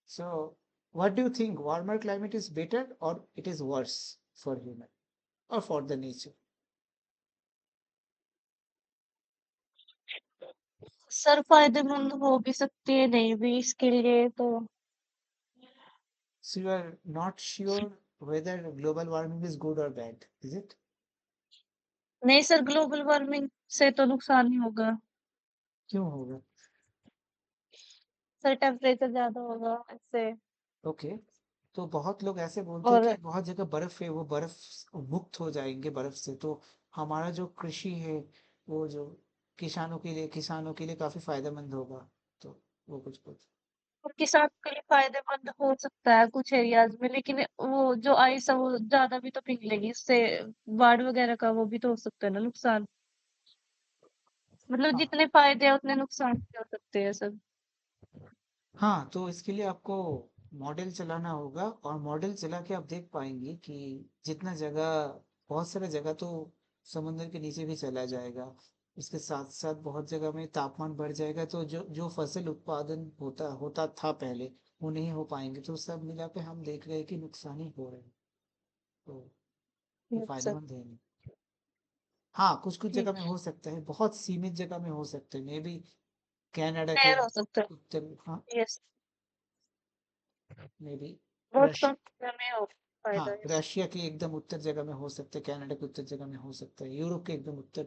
So what do you think? Warmer climate is better or it is worse for human or for the nature? Sir फायदेमंद हो भी सकती है नहीं भी इसके लिए तो So you are not sure whether global warming is good or bad, is it? नहीं सर ग्लोबल वार्मिंग से तो नुकसान ही होगा क्यों होगा? सर टेम्परेचर ज्यादा होगा इससे ओके, तो बहुत लोग ऐसे बोलते हैं और कि बहुत जगह बर्फ है, वो बर्फ मुक्त हो जाएंगे बर्फ से, तो हमारा जो कृषि है वो जो किसानों के लिए काफी फायदेमंद होगा, तो वो कुछ बोल। किसान के लिए फायदेमंद हो सकता है कुछ एरियाज में लेकिन वो जो आइस है वो ज्यादा भी तो पिघलेगी इससे बाढ़ वगैरह का वो भी तो हो सकता है ना नुकसान मतलब हाँ जितने फायदे हैं उतने नुकसान भी हो सकते हैं सब हाँ, तो इसके लिए आपको मॉडल चलाना होगा और मॉडल चला के आप देख पाएंगे कि जितना जगह, बहुत सारा जगह तो समुद्र के नीचे भी चला जाएगा, इसके साथ साथ बहुत जगह में तापमान बढ़ जाएगा, तो जो जो फसल उत्पादन होता होता था पहले वो नहीं हो पाएंगे, तो सब मिला के हम देख रहे हैं कि नुकसान ही हो रहे हैं, तो ये सर फायदेमंद है नहीं। हाँ, कुछ कुछ ठीक जगह में हो सकता है, बहुत सीमित जगह में हो सकता है, मे बी कनाडा के रेयर हो सकता उत्तर, हाँ, है यस मे बी बहुत रश कम समय हो फायदा हाँ, है इससे रशिया के एकदम उत्तर जगह में हो सकता है, कनाडा के उत्तर जगह में हो सकता है, यूरोप के एकदम उत्तर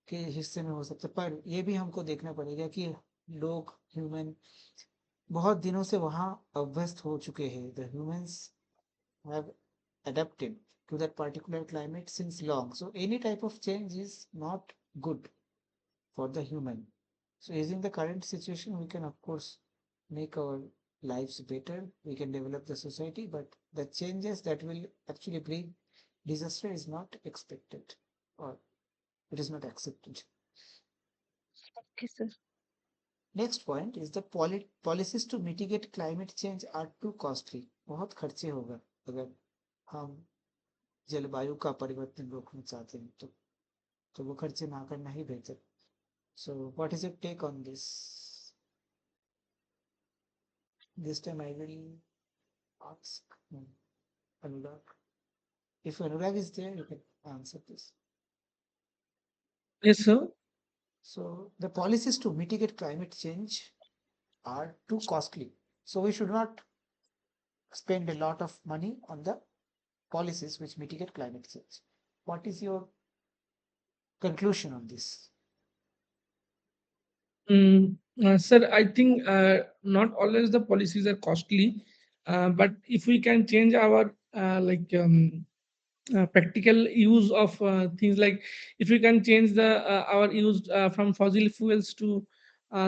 के हिस्से में हो सकता है, पर ये भी हमको देखना पड़ेगा कि लोग ह्यूमन बहुत दिनों से वहाँ अभ्यस्त हो चुके हैं, the humans have adapted to that particular climate since long, so any type of change is not good for the human. So using the current situation, we can of course make our lives better. We can develop the society, but the changes that will actually bring disaster is not expected or it is not accepted. Okay sir Next point is the policies to mitigate climate change are too costly. बहुत खर्चे होगा अगर हम जलवायु का परिवर्तन रोकना चाहते हैं तो वो खर्चे ना करना ही बेहतर. So what is your take on this? This time I will ask Anurag. If Anurag is there, you can answer this. Yes, sir. So the policies to mitigate climate change are too costly. So we should not spend a lot of money on the policies which mitigate climate change. What is your conclusion on this? Sir, I think not always the policies are costly, but if we can change our practical use of things, like if we can change the our use from fossil fuels to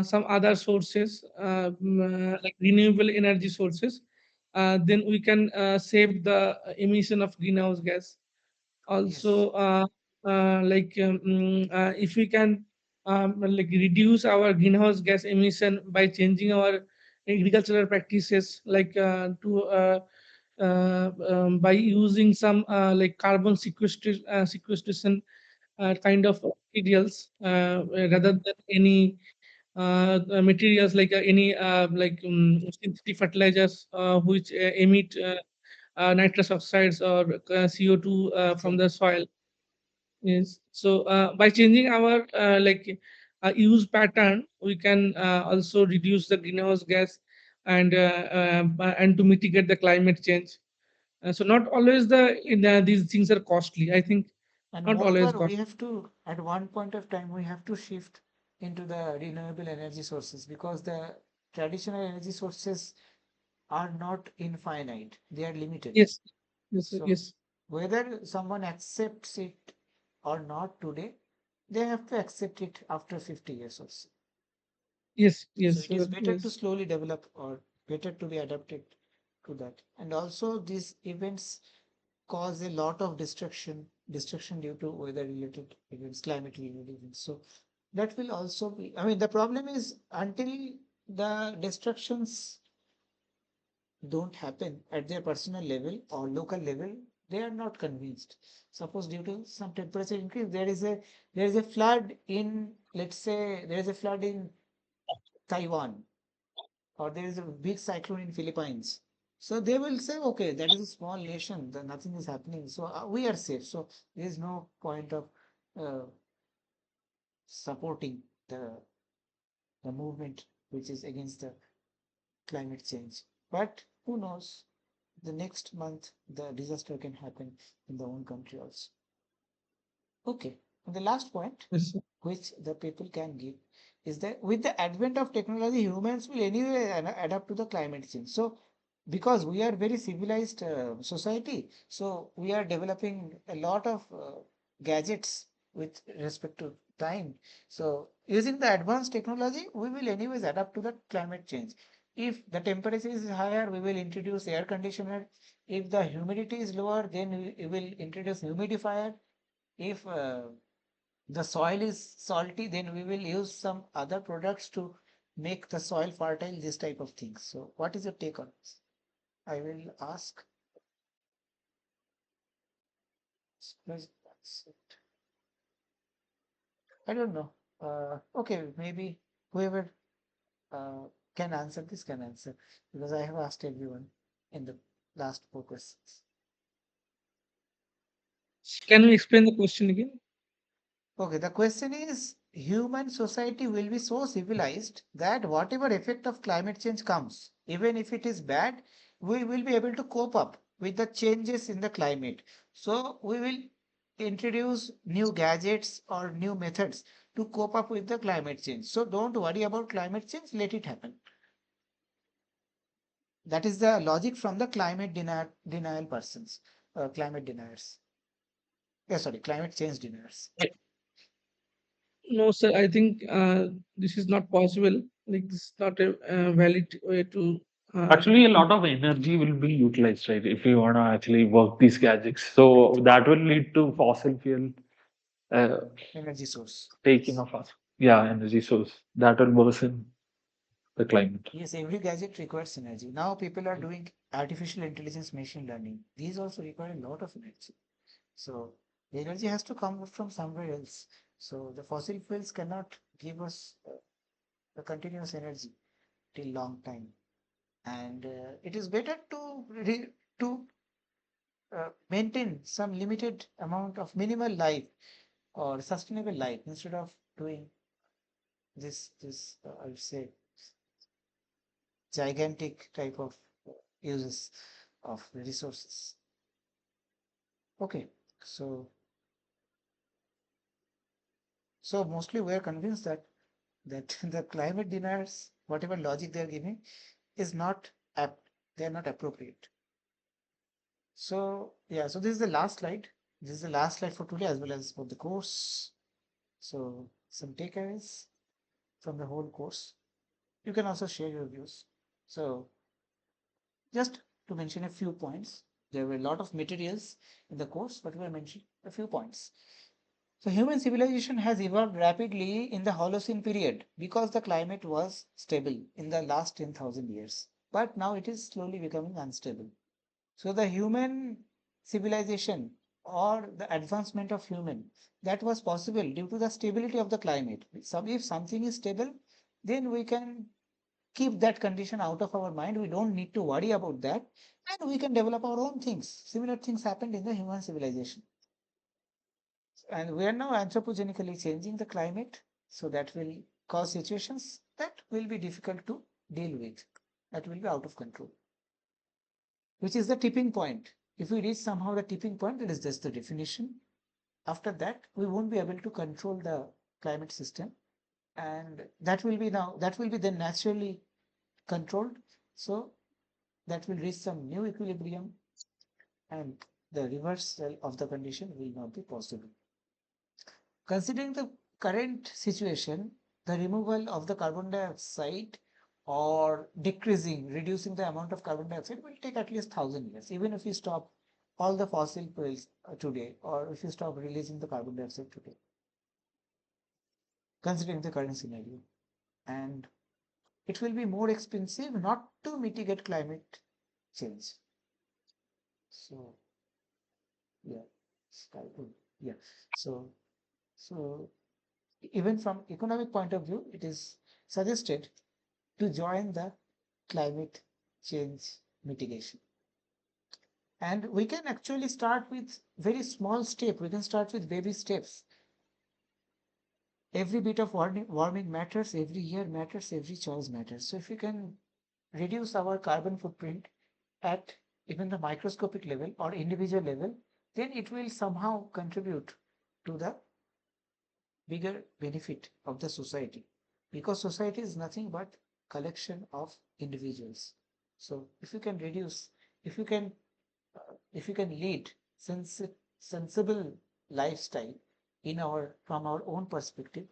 some other sources, like renewable energy sources, then we can save the emission of greenhouse gas. Yes, Also, if we can like reduce our greenhouse gas emission by changing our agricultural practices, like by using some like carbon sequestration kind of materials, rather than any materials like any synthetic fertilizers which emit nitrous oxides or CO2 from the exactly. soil. Yes. So by changing our use pattern, we can also reduce the greenhouse gas and to mitigate the climate change. So not always these things are costly. I think And not always moreover, cost. we have to, at one point of time, we have to shift into the renewable energy sources because the traditional energy sources are not infinite, they are limited. Yes. Yes. So Yes. whether someone accepts it or not today, they have to accept it after 50 years or so. Yes. So Yes. it is Sir. better to Yes. slowly develop or better to be adapted to that. And also these events cause a lot of destruction due to weather related events, climate related events. So that will also be, I mean, the problem is until the destructions don't happen at their personal level or local level, they are not convinced. Suppose due to some temperature increase, there is a flood in, let's say there is a flood in Taiwan, or there is a big cyclone in Philippines. So they will say, okay, that is a small nation, nothing is happening, so we are safe. So there is no point of uh, supporting the movement which is against the climate change. But who knows? The next month, the disaster can happen in their own country also. Okay, and the last point Yes. Sir. which the people can give is that with the advent of technology, humans will anyway adapt to the climate change. So, because we are very civilized society, so we are developing a lot of gadgets with respect to time. So, using the advanced technology, we will anyways adapt to the climate change. If the temperature is higher, we will introduce air conditioner. If the humidity is lower, then we will introduce humidifier. If the soil is salty, then we will use some other products to make the soil fertile, this type of things. So what is your take on this? I will ask. That's it. I don't know. Okay, maybe whoever can answer this can answer because I have asked everyone in the last four questions. Can you explain the question again? Okay, the question is human society will be so civilized that whatever effect of climate change comes, even if it is bad, we will be able to cope up with the changes in the climate. So we will introduce new gadgets or new methods to cope up with the climate change. So don't worry about climate change, let it happen. That is the logic from the denial persons, climate deniers. Yeah, sorry, climate change deniers. No, sir. I think this is not possible. Like this is not a valid way to. Actually, a lot of energy will be utilized, right? If you want to actually work these gadgets, so that will lead to fossil fuel uh, Energy source. taking of us. Yeah, energy source that will worsen the climate. Yes, every gadget requires energy. Now people are doing artificial intelligence, machine learning. These also require a lot of energy. So the energy has to come from somewhere else. So the fossil fuels cannot give us the continuous energy till long time. and it is better to maintain some limited amount of minimal life or sustainable life instead of doing this I would say gigantic type of uses of resources. Okay, so mostly we are convinced that the climate deniers, whatever logic they are giving, is not apt. They are not appropriate. So yeah, so this is the last slide. This is the last slide for today as well as for the course. So some takeaways from the whole course. You can also share your views. So just to mention a few points, there were a lot of materials in the course, but we will mention a few points. So human civilization has evolved rapidly in the Holocene period because the climate was stable in the last 10,000 years. But now it is slowly becoming unstable. So the human civilization or the advancement of human that was possible due to the stability of the climate. So if something is stable, then we can keep that condition out of our mind. We don't need to worry about that, and we can develop our own things. Similar things happened in the human civilization. And we are now anthropogenically changing the climate, so that will cause situations that will be difficult to deal with, that will be out of control, which is the tipping point. If we reach somehow the tipping point, that is just the definition. After that, we won't be able to control the climate system, and that will be then naturally controlled. So that will reach some new equilibrium, and the reversal of the condition will not be possible. Considering the current situation, the removal of the carbon dioxide or reducing the amount of carbon dioxide will take at least 1,000 years, even if we stop all the fossil fuels today, or if you stop releasing the carbon dioxide today, considering the current scenario. And it will be more expensive not to mitigate climate change. So, yeah, yeah. So, so even from economic point of view, it is suggested to join the climate change mitigation. And we can actually start with very small step. We can start with baby steps. Every bit of warming matters, every year matters, every choice matters. So if we can reduce our carbon footprint at even the microscopic level or individual level, then it will somehow contribute to the bigger benefit of the society, because society is nothing but collection of individuals. So if you can reduce, if you can if you can lead sensible lifestyle from our own perspective,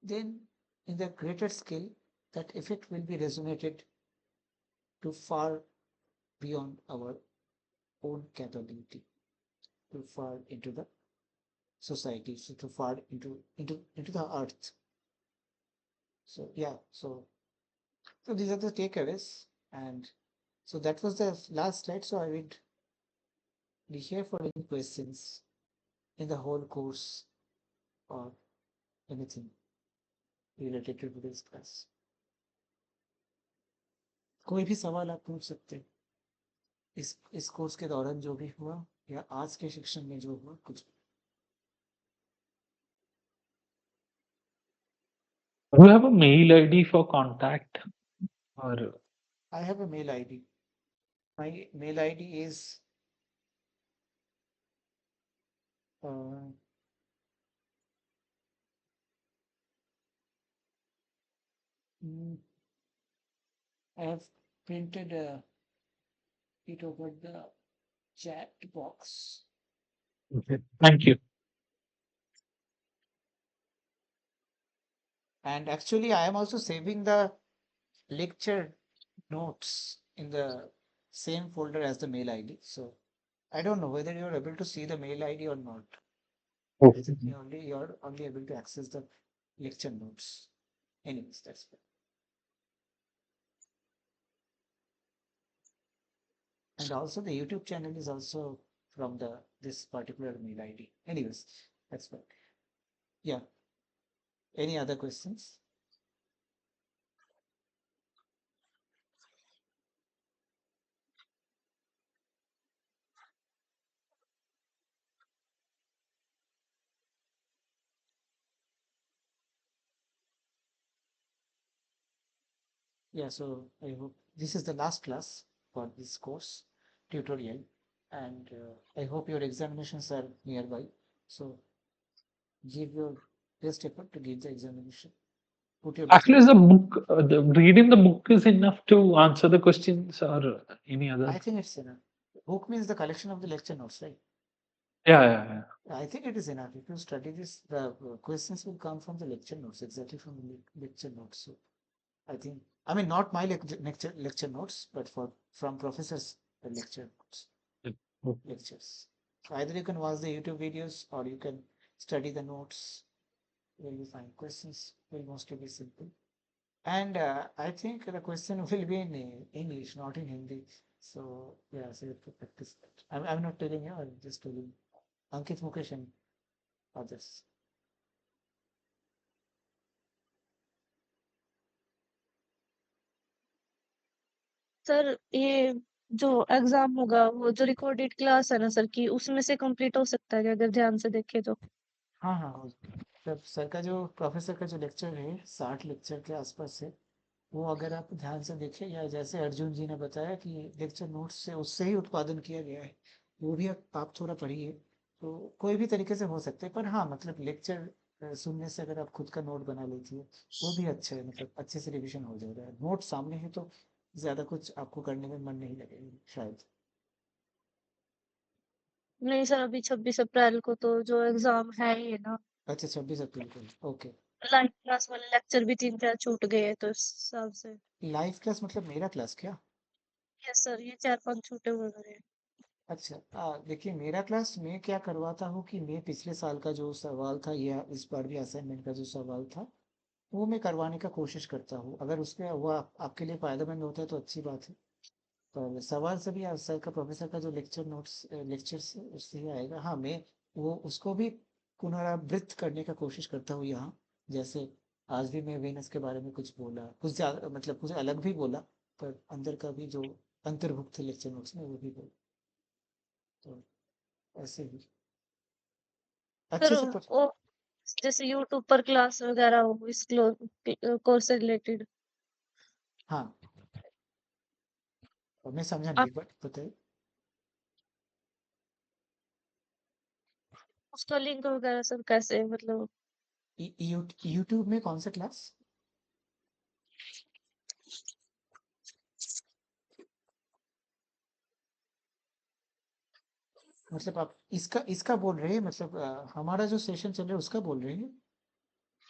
then in the greater scale that effect will be resonated to far beyond our own capability, to far into the society, so to far into the earth. So yeah, so these are the takeaways, and so that was the last slide. So I would be here for any questions in the whole course or anything related to today's class. कोई भी सवाल आप पूछ सकते हैं इस course के दौरान जो भी हुआ या आज के शिक्षण में जो हुआ कुछ. Do you have a mail ID for contact? Or I have a mail ID. My mail ID is uh, I have printed it over the chat box. okay. Thank you. And actually, I am also saving the lecture notes in the same folder as the mail ID. So I don't know whether you're able to see the mail ID or not. I think you're only able to access the lecture notes. Anyways, that's fine. And also the YouTube channel is also from this particular mail ID. Anyways, that's fine. Yeah. Any other questions? Yeah, so I hope this is the last class for this course tutorial, and I hope your examinations are nearby. So give your best effort to give the examination. Put your best Actually, is effort. the book, reading the book is enough to answer the questions or any other? I think it's enough. Book means the collection of the lecture notes, right? Yeah. I think it is enough. If you study this, the questions will come from the lecture notes, exactly from the lecture notes. So I think, I mean, not my lecture notes, but from professors' lecture notes, Yeah. lectures. So either you can watch the YouTube videos or you can study the notes. Where you find questions will mostly be simple. And I think the question will be in English, not in Hindi. So yeah, so you have to practice that. I'm not telling you, I'm just telling Ankit, Mukesh, and others. Sir ये जो exam होगा वो जो recorded class है ना sir की उसमें से कंप्लीट हो सकता है क्या अगर ध्यान से देखे तो? हाँ हाँ हो तब सर का जो प्रोफेसर का जो लेक्चर है 60 लेक्चर के आसपास है, वो अगर आप ध्यान से देखें या जैसे अर्जुन जी ने बताया कि लेक्चर नोट्स से उससे ही उत्पादन किया गया है, वो भी आप थोड़ा पढ़िए तो कोई भी तरीके से हो सकता है। पर हाँ मतलब लेक्चर सुनने से अगर आप खुद का नोट बना लेती है वो भी अच्छा है, मतलब अच्छे से रिवीजन हो जाएगा। नोट सामने है तो ज़्यादा कुछ आपको करने में मन नहीं लगेगा शायद। नहीं सर अभी 26 अप्रैल को तो जो एग्जाम है ही है ना, अच्छा 26 अप्रैल को, ओके। लाइव क्लास वाले लेक्चर भी 3-4 छूट गए हैं तो इस हिसाब से। लाइव क्लास मतलब मेरा क्लास क्या? यस सर ये 4-5 छूटे हुए मेरे। अच्छा देखिए मेरा क्लास मैं क्या करवाता हूँ कि मैं पिछले साल का जो सवाल था या इस बार भी असाइनमेंट का जो सवाल था वो मैं करवाने का कोशिश करता हूँ। अगर उसमें वो आपके लिए फायदेमंद होता है तो अच्छी बात है। पर सवाल से भी सर का प्रोफेसर का जो लेक्चर नोट्स लेक्चर्स उससे ही आएगा। हाँ मैं वो उसको भी पुनरावृत्त करने का कोशिश करता हूँ यहाँ। जैसे आज भी मैं वेनस के बारे में कुछ बोला, कुछ ज्यादा मतलब कुछ अलग भी बोला, पर अंदर का भी जो अंतर्भुक्त थे लेक्चर नोट्स में वो भी बोला। तो ऐसे ही सर अच्छे से वो जैसे यूट्यूब पर क्लास वगैरह हो इस कोर्स से रिलेटेड हाँ मैं समझा आप नहीं बट बताइए। उसका लिंक वगैरह सर कैसे मतलब? यूट्यूब में कौन सा क्लास? मतलब आप इसका इसका बोल रहे हैं, मतलब हमारा जो सेशन चल रहा है उसका बोल रहे हैं?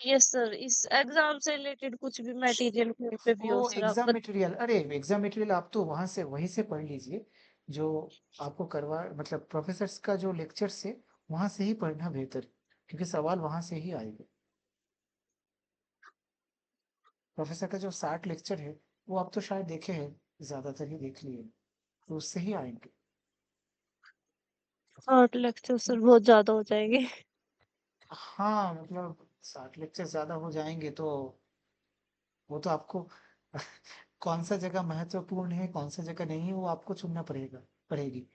यस सर इस एग्जाम से रिलेटेड कुछ भी मटेरियल कहीं पे भी ओ हो सर आप एग्जाम मटेरियल, अरे एग्जाम मटेरियल आप तो वहां से वहीं से पढ़ लीजिए। जो आपको करवा मतलब प्रोफेसर्स का जो लेक्चर्स है वहां से ही पढ़ना बेहतर है, क्योंकि सवाल वहां से ही आएंगे। प्रोफेसर का जो 60 लेक्चर है वो आप तो शायद देखे हैं, ज्यादातर ही देख लिए, तो उससे ही आएंगे। 8 लेक्चर सर बहुत ज्यादा हो जाएंगे। हाँ मतलब 60 लेक्चर ज्यादा हो जाएंगे तो वो तो आपको कौन सा जगह महत्वपूर्ण है कौन सा जगह नहीं है वो आपको चुनना पड़ेगी।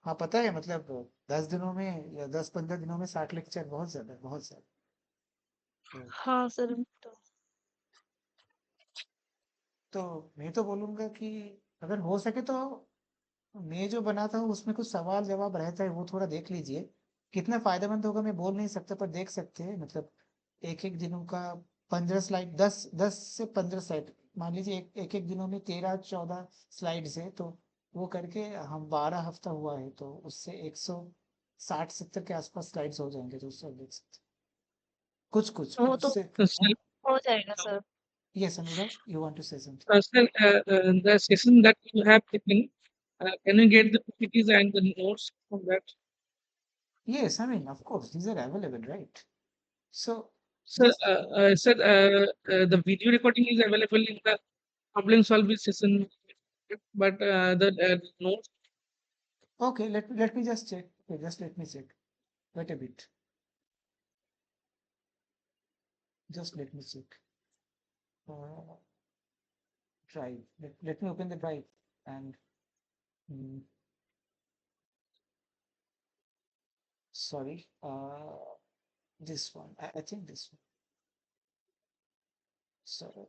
हाँ पता है मतलब 10 दिनों में या 10-15 दिनों में 60 लेक्चर बहुत ज्यादा बहुत ज्यादा। तो, हाँ सर तो मैं तो बोलूंगा कि अगर हो सके तो मैं जो बनाता हूँ उसमें कुछ सवाल जवाब रहता है वो थोड़ा देख लीजिए। कितना फायदेमंद होगा मैं बोल नहीं सकता, पर देख सकते हैं मतलब एक एक दिनों का 15 स्लाइड, 10 से 15 स्लाइड, मान लीजिए एक एक दिनों में 13-14 स्लाइड्स है तो वो करके हम 12 हफ्ता हुआ है तो उससे 160-70 के आसपास स्लाइड्स हो जाएंगे तो उससे आप देख सकते हैं। कुछ कुछ वो तो उससे। Sir, हो जाएगा sir. Yes Anurag, you want to say something? sir, the session that you have taken, can you get the PPTs and the notes from that? Yes, I mean of course these are available, right? So Sir, just sir, the video recording is available in the problem solving session, but the notes. okay, let me just check. Okay, just let me check. Wait a bit. Just let me check. Uh, drive. Let me open the drive and mm, sorry. This one. I think this one. So,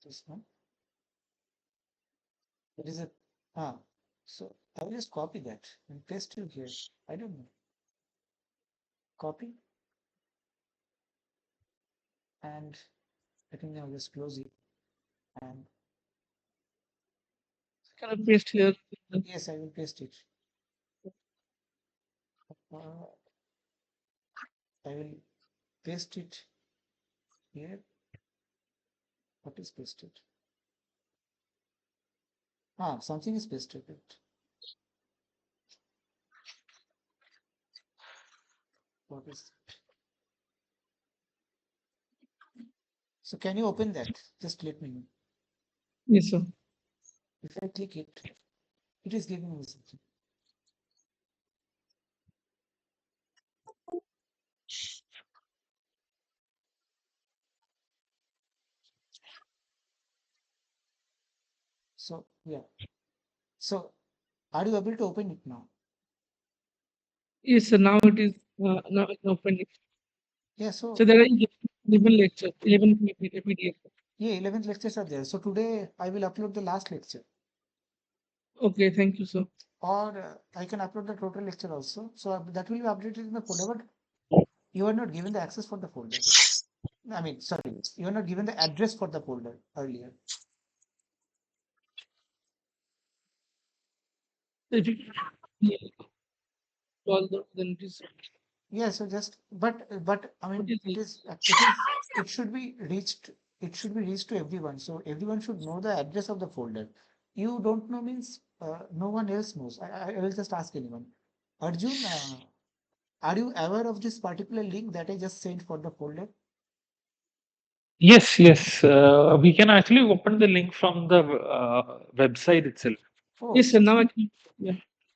this one. There is a so I will just copy that and paste you here. I don't know. Copy and I think I'll just close it and Can I paste here? yes, I will paste it. Uh, I will paste it here. What is pasted? Something is pasted. What is it? So can you open that? Just let me know. Yes, sir. If I click it, it is giving me something. So yeah. So are you able to open it now? Yes, sir. Now it is now it's open. Yeah. So So there are 11 lectures, 11 PDF. yeah, 11 lectures are there. So today I will upload the last lecture, Okay, thank you, sir. or I can upload the total lecture also. So that will be updated in the folder, but you are not given the access for the folder. I mean, sorry, you are not given the address for the folder earlier. If you yeah, all the then it is Yeah, so just but I mean what is it should be reached, it should be reached to everyone. So everyone should know the address of the folder. You don't know means no one else knows. I will just ask anyone. Arjun, are you aware of this particular link that I just sent for the folder? Yes, yes. We can actually open the link from the website itself. Oh, yes, sir. Now I can yeah.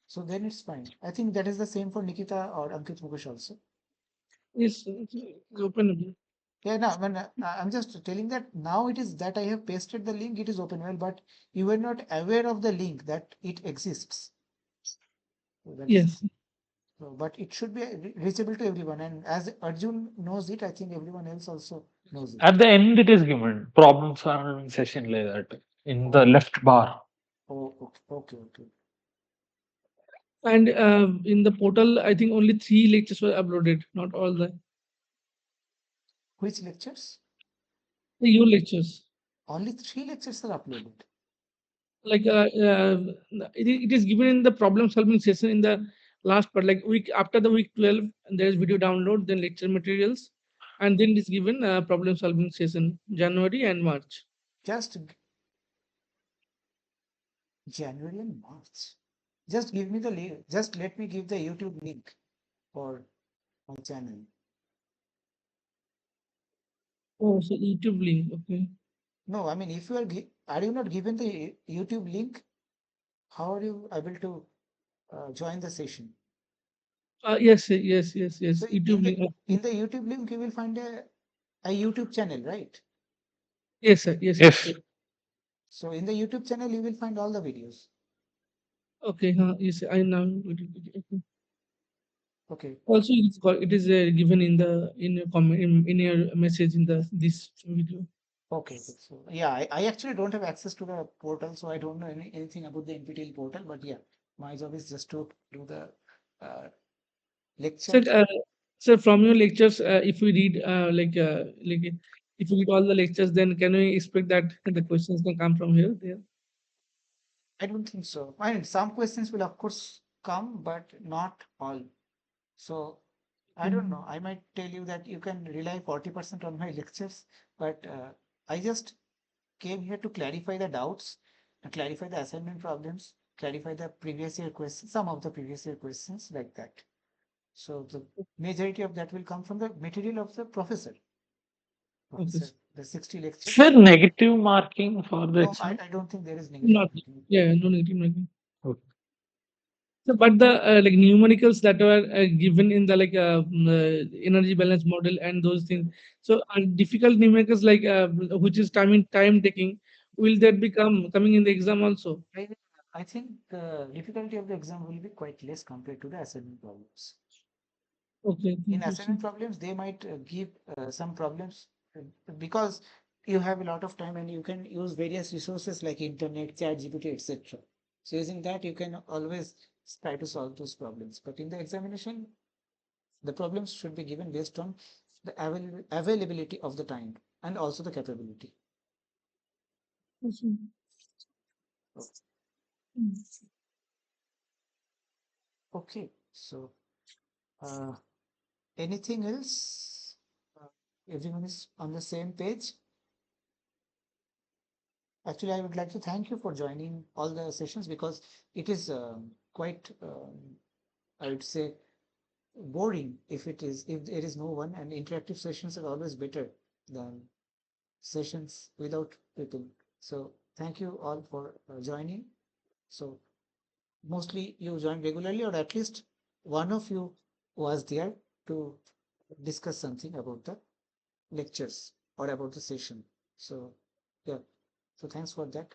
so then it's fine. I think that is the same for Nikita or Ankit Mukesh also. Yes, sir. It's openable. Yeah, no, when I'm just telling that now it is that I have pasted the link, it is open well, but you were not aware of the link that it exists. So that is the Yes. thing. So, but it should be reachable to everyone, and as Arjun knows it, I think everyone else also knows it. At the end, it is given problem solving session like that in the left bar. Oh, okay. And in the portal, I think only 3 lectures were uploaded, not all Which lectures? your lectures. Only 3 lectures are uploaded. Like it is given in the problem solving session in the last part, like week after the week 12, and there is video download, then lecture materials, and then it is given problem solving session January and March. Just January and March. Just give me the link. Just let me give the YouTube link for my channel. Oh, so YouTube link. Okay. No, I mean, if you are you not given the YouTube link? How are you able to join the session? Yes, sir, yes. So YouTube link. in the YouTube link, you will find a YouTube channel, right? Yes, sir. Yes. Yes. So in the YouTube channel, you will find all the videos. Okay. Yes, I now. Okay. Okay. Also, it is given in the in your comment in your message in the this video. Okay. So yeah, I actually don't have access to the portal, so I don't know anything about the NPTEL portal. But yeah, my job is just to do the uh, So, lecture. so from your lectures, if we read like if you read all the lectures, then can we expect that the questions can come from here? There. I don't think so. I mean, some questions will of course come, but not all. So I don't know. I might tell you that you can rely 40% on my lectures, but I just came here to clarify the doubts, clarify the assignment problems, clarify the previous year questions, some of the previous year questions like that. So the majority of that will come from the material of the professor. Okay. The 60 lectures. Sir, negative marking for the No, exam? I don't think there is negative Not marking. yeah, no negative marking. Okay. So, but the like numericals that were given in the like energy balance model and those things. So, are difficult numericals like which is time taking, will that become coming in the exam also? I, I think the difficulty of the exam will be quite less compared to the assignment problems. Okay, In thank you, sir. assignment problems, they might give some problems because you have a lot of time and you can use various resources like internet, chat, GPT, etc. So using that, you can always try to solve those problems. But in the examination, the problems should be given based on the availability of the time and also the capability. Mhm. Oh, Mm. okay, so uh, anything else? Uh, Everyone is on the same page. Actually, I would like to thank you for joining all the sessions because it is quite, I would say, boring if there is no one, and interactive sessions are always better than sessions without people. So thank you all for joining. So mostly you joined regularly, or at least one of you was there to discuss something about the lectures or about the session. So yeah, so thanks for that.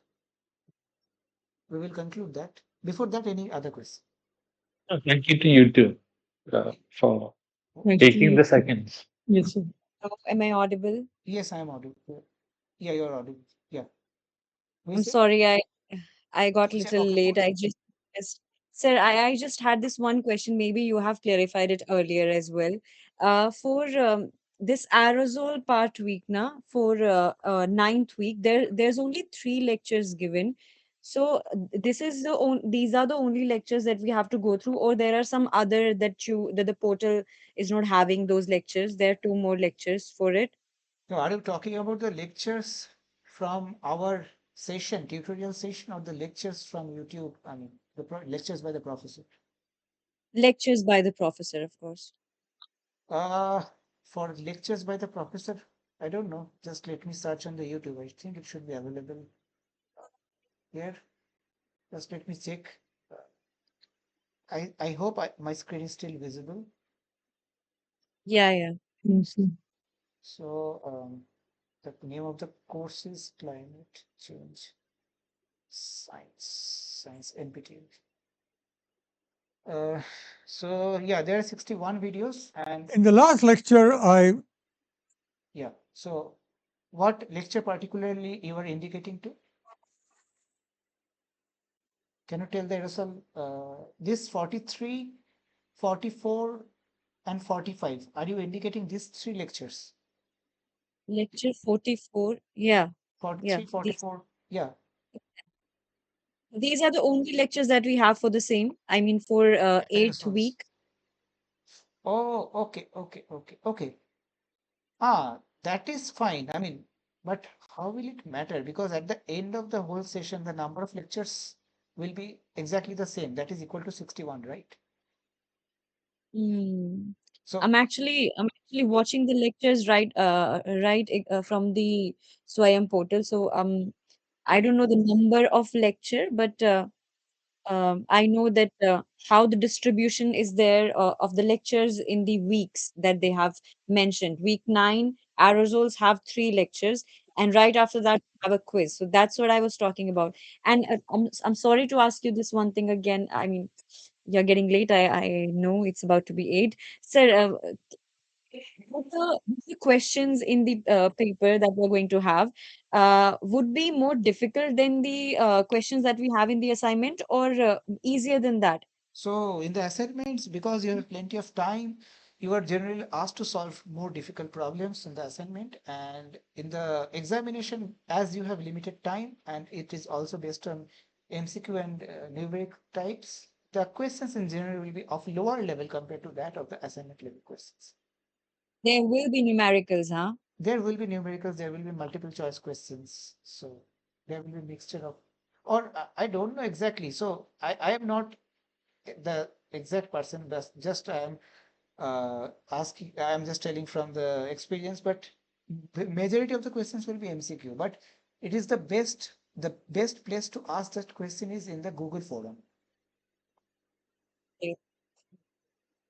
We will conclude that. Before that, any other question? Thank you to you too for taking Actually, the seconds. yes, sir. Am I audible? Yes, I am audible. Yeah, you're audible. Yeah. Who I'm is it? sorry, I got a Teacher. little Okay, late. cool. Yes. Sir, I just had this one question. Maybe you have clarified it earlier as well. For this aerosol part week, na, for ninth week, there's only three lectures given. So this is these are the only lectures that we have to go through, or there are some other that the portal is not having those lectures. There are two more lectures for it. So are you talking about the lectures from our session, tutorial session, or the lectures from YouTube? I mean, the lectures by the professor. Lectures by the professor, of course. Uh, for lectures by the professor, I don't know. Just let me search on the YouTube. I think it should be available here. Just let me check. Uh, I hope my screen is still visible. Yeah, yeah. Yes, sir. So the name of the course is Climate Change Science NPTEL. So yeah, there are 61 videos, and In the last lecture, yeah. So what lecture particularly you are indicating to? Can you tell the result? This 43, 44, and 45. Are you indicating these three lectures? Lecture 44. Yeah, yeah. 43, 44. Yeah, These are the only lectures that we have for the same. I mean, for eighth aerosols. week. Oh, okay. Ah, that is fine. I mean, but how will it matter? Because at the end of the whole session, the number of lectures will be exactly the same. That is equal to 61, right? Hmm. So, I'm actually watching the lectures from the Swayam portal. So I don't know the number of lecture, but I know that how the distribution is there of the lectures in the weeks that they have mentioned. Week 9, aerosols have three lectures, and right after that, have a quiz. So that's what I was talking about. And I'm sorry to ask you this one thing again. I mean, you're getting late. I know it's about to be 8. Sir, the questions in the paper that we're going to have would be more difficult than the questions that we have in the assignment, or easier than that? so in the assignments, because you have plenty of time, you are generally asked to solve more difficult problems in the assignment. And in the examination, as you have limited time and it is also based on MCQ and numeric types, the questions in general will be of lower level compared to that of the assignment level questions. There will be numericals, huh? There will be numericals, there will be multiple choice questions. So there will be mixture of, or I don't know exactly. So I am not the exact person, but just I am asking, I am just telling from the experience, but the majority of the questions will be MCQ. But it is the best place to ask that question is in the Google forum. Okay.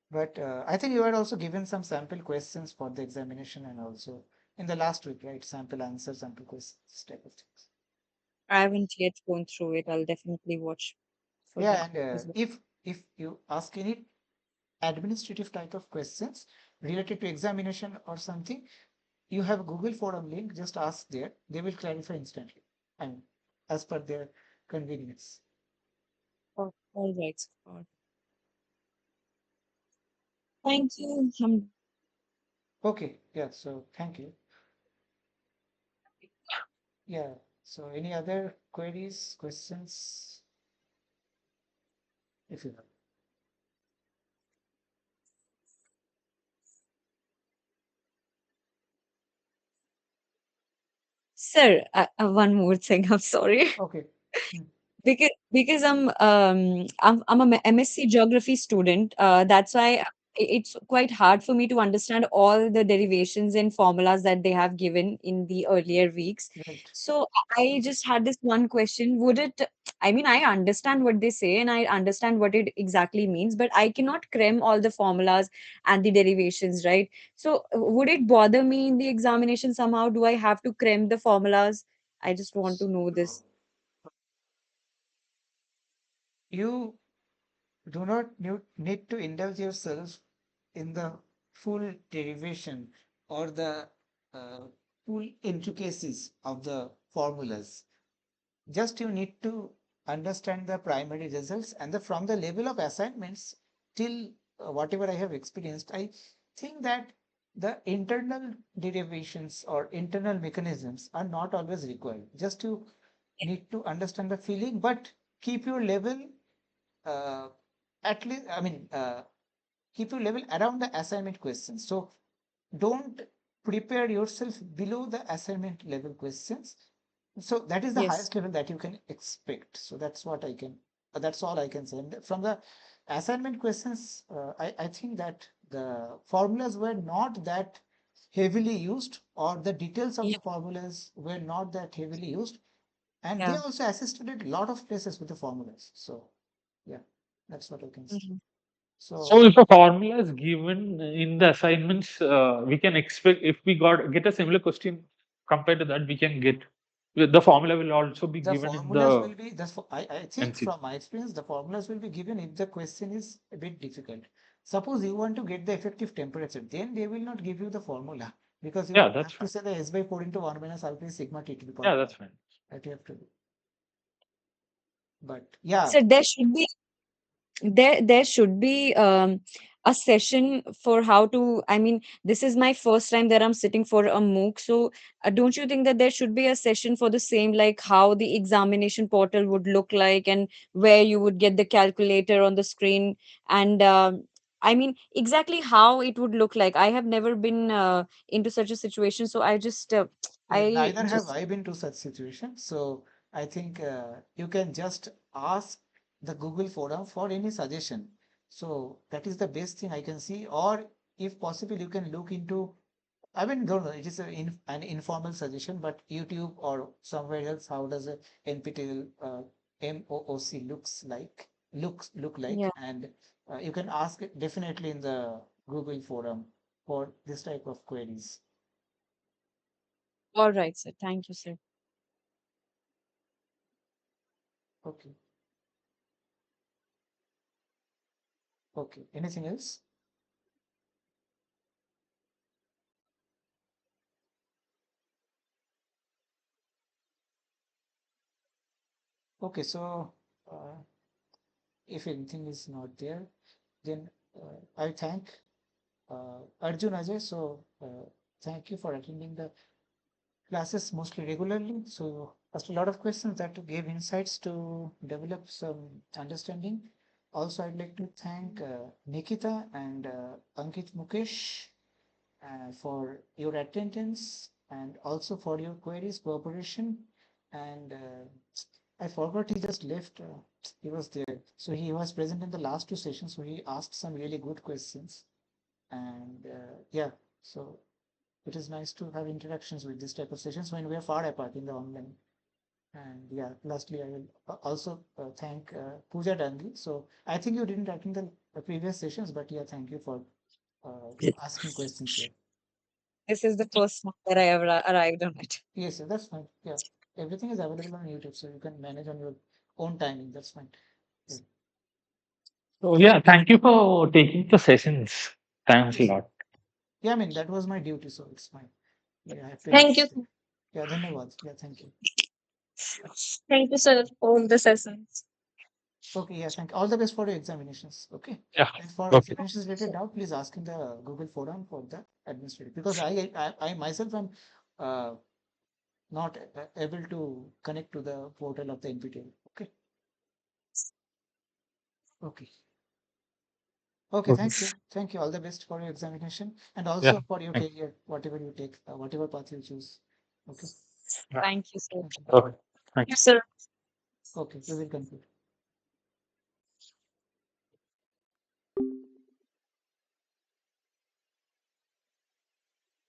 But I think you had also given some sample questions for the examination and also in the last week, right? Sample answers, sample questions type of things. I haven't yet gone through it. I'll definitely watch for that Yeah, and as well. if you ask any administrative type of questions related to examination or something, you have a Google forum link, just ask there. They will clarify instantly. I mean, as per their convenience. Oh, all right. Thank you. I'm done. Okay, yeah, so thank you. Yeah, so any other queries, questions, if you have? Sir, one more thing. I'm sorry. Okay. Hmm. Because I'm a MSc geography student. That's why it's quite hard for me to understand all the derivations and formulas that they have given in the earlier weeks. Right. So I just had this one question. Would it, I mean, I understand what they say and I understand what it exactly means, but I cannot cram all the formulas and the derivations, right? So would it bother me in the examination somehow? Do I have to cram the formulas? I just want to know this. You do not need to indulge yourself in the full derivation or the uh, full intricacies of the formulas. Just you need to understand the primary results and from the level of assignments till whatever I have experienced, I think that the internal derivations or internal mechanisms are not always required. Just you need to understand the feeling, but keep your level uh, at least, keep your level around the assignment questions. So don't prepare yourself below the assignment level questions. So that is the Yes. highest level that you can expect. So that's what I can, that's all I can say. And from the assignment questions, I think that the formulas were not that heavily used, or the details of Yeah. the formulas were not that heavily used. And they Yeah. also assisted at a lot of places with the formulas. So yeah, that's what I can say. Mhm. So So if a formula is given in the assignments, we can expect if we get a similar question compared to that, we can get the formula will also be the given in formulas the will be I think NC. from my experience, the formulas will be given if the question is a bit difficult. Suppose you want to get the effective temperature, then they will not give you the formula because you Yeah, will that's have to fine. say the S by 4 into 1 minus alpha is sigma T to the power Yeah, 5. that's fine. That you have to do. But yeah, So there should be a session for how to, I mean, this is my first time that I'm sitting for a MOOC. So don't you think that there should be a session for the same, like how the examination portal would look like and where you would get the calculator on the screen and I mean exactly how it would look like. I have never been into such a situation, so I just well, I neither have just I been to such situation. So I think you can just ask the Google forum for any suggestion. So that is the best thing I can see. Or if possible, you can look into, I mean, don't know, it is an informal suggestion, but YouTube or somewhere else, how does a NPTEL MOOC look like? yeah. And you can ask it definitely in the Google forum for this type of queries. All right, sir. Thank you, sir. Okay. Okay. Anything else? Okay. So if anything is not there, then I thank Arjun Ajay. So thank you for attending the classes mostly regularly. So asked a lot of questions that gave insights to develop some understanding. Also, I'd like to thank Nikita and Ankit Mukesh for your attendance and also for your queries, cooperation. And I forgot he just left. He was there. So he was present in the last two sessions. So he asked some really good questions. And yeah, so it is nice to have interactions with this type of sessions when we are far apart in the online. And yeah, lastly, I will also thank Pooja Dangi. So I think you didn't attend the previous sessions, but yeah, thank you for asking questions here. This is the first time that I ever arrived on it. Yes, yes, that's fine. Yeah, everything is available on YouTube, so you can manage on your own timing. That's fine. Yeah. So yeah, thank you for taking the sessions. Thanks a Yes. lot. Yeah, I mean, that was my duty, so it's fine. Yeah, I have to Thank you. insist. Yeah, dhanyawad. Yeah, thank you. Thank you, sir, for all the sessions. Okay, yeah, thank you. All the best for your examinations. Okay. Yeah. And for Okay. examinations related doubt, please ask in the Google forum for the administrative, because I myself am uh, not able to connect to the portal of the NPTEL. Okay. Okay. Okay, Okay. thank you. Thank you. All the best for your examination and Yeah. also for your Thank career, whatever you take, whatever path you choose. Okay. Yeah. Thank you, sir. Thank you. Okay. Thank you. Yes, sir. Okay, we will conclude.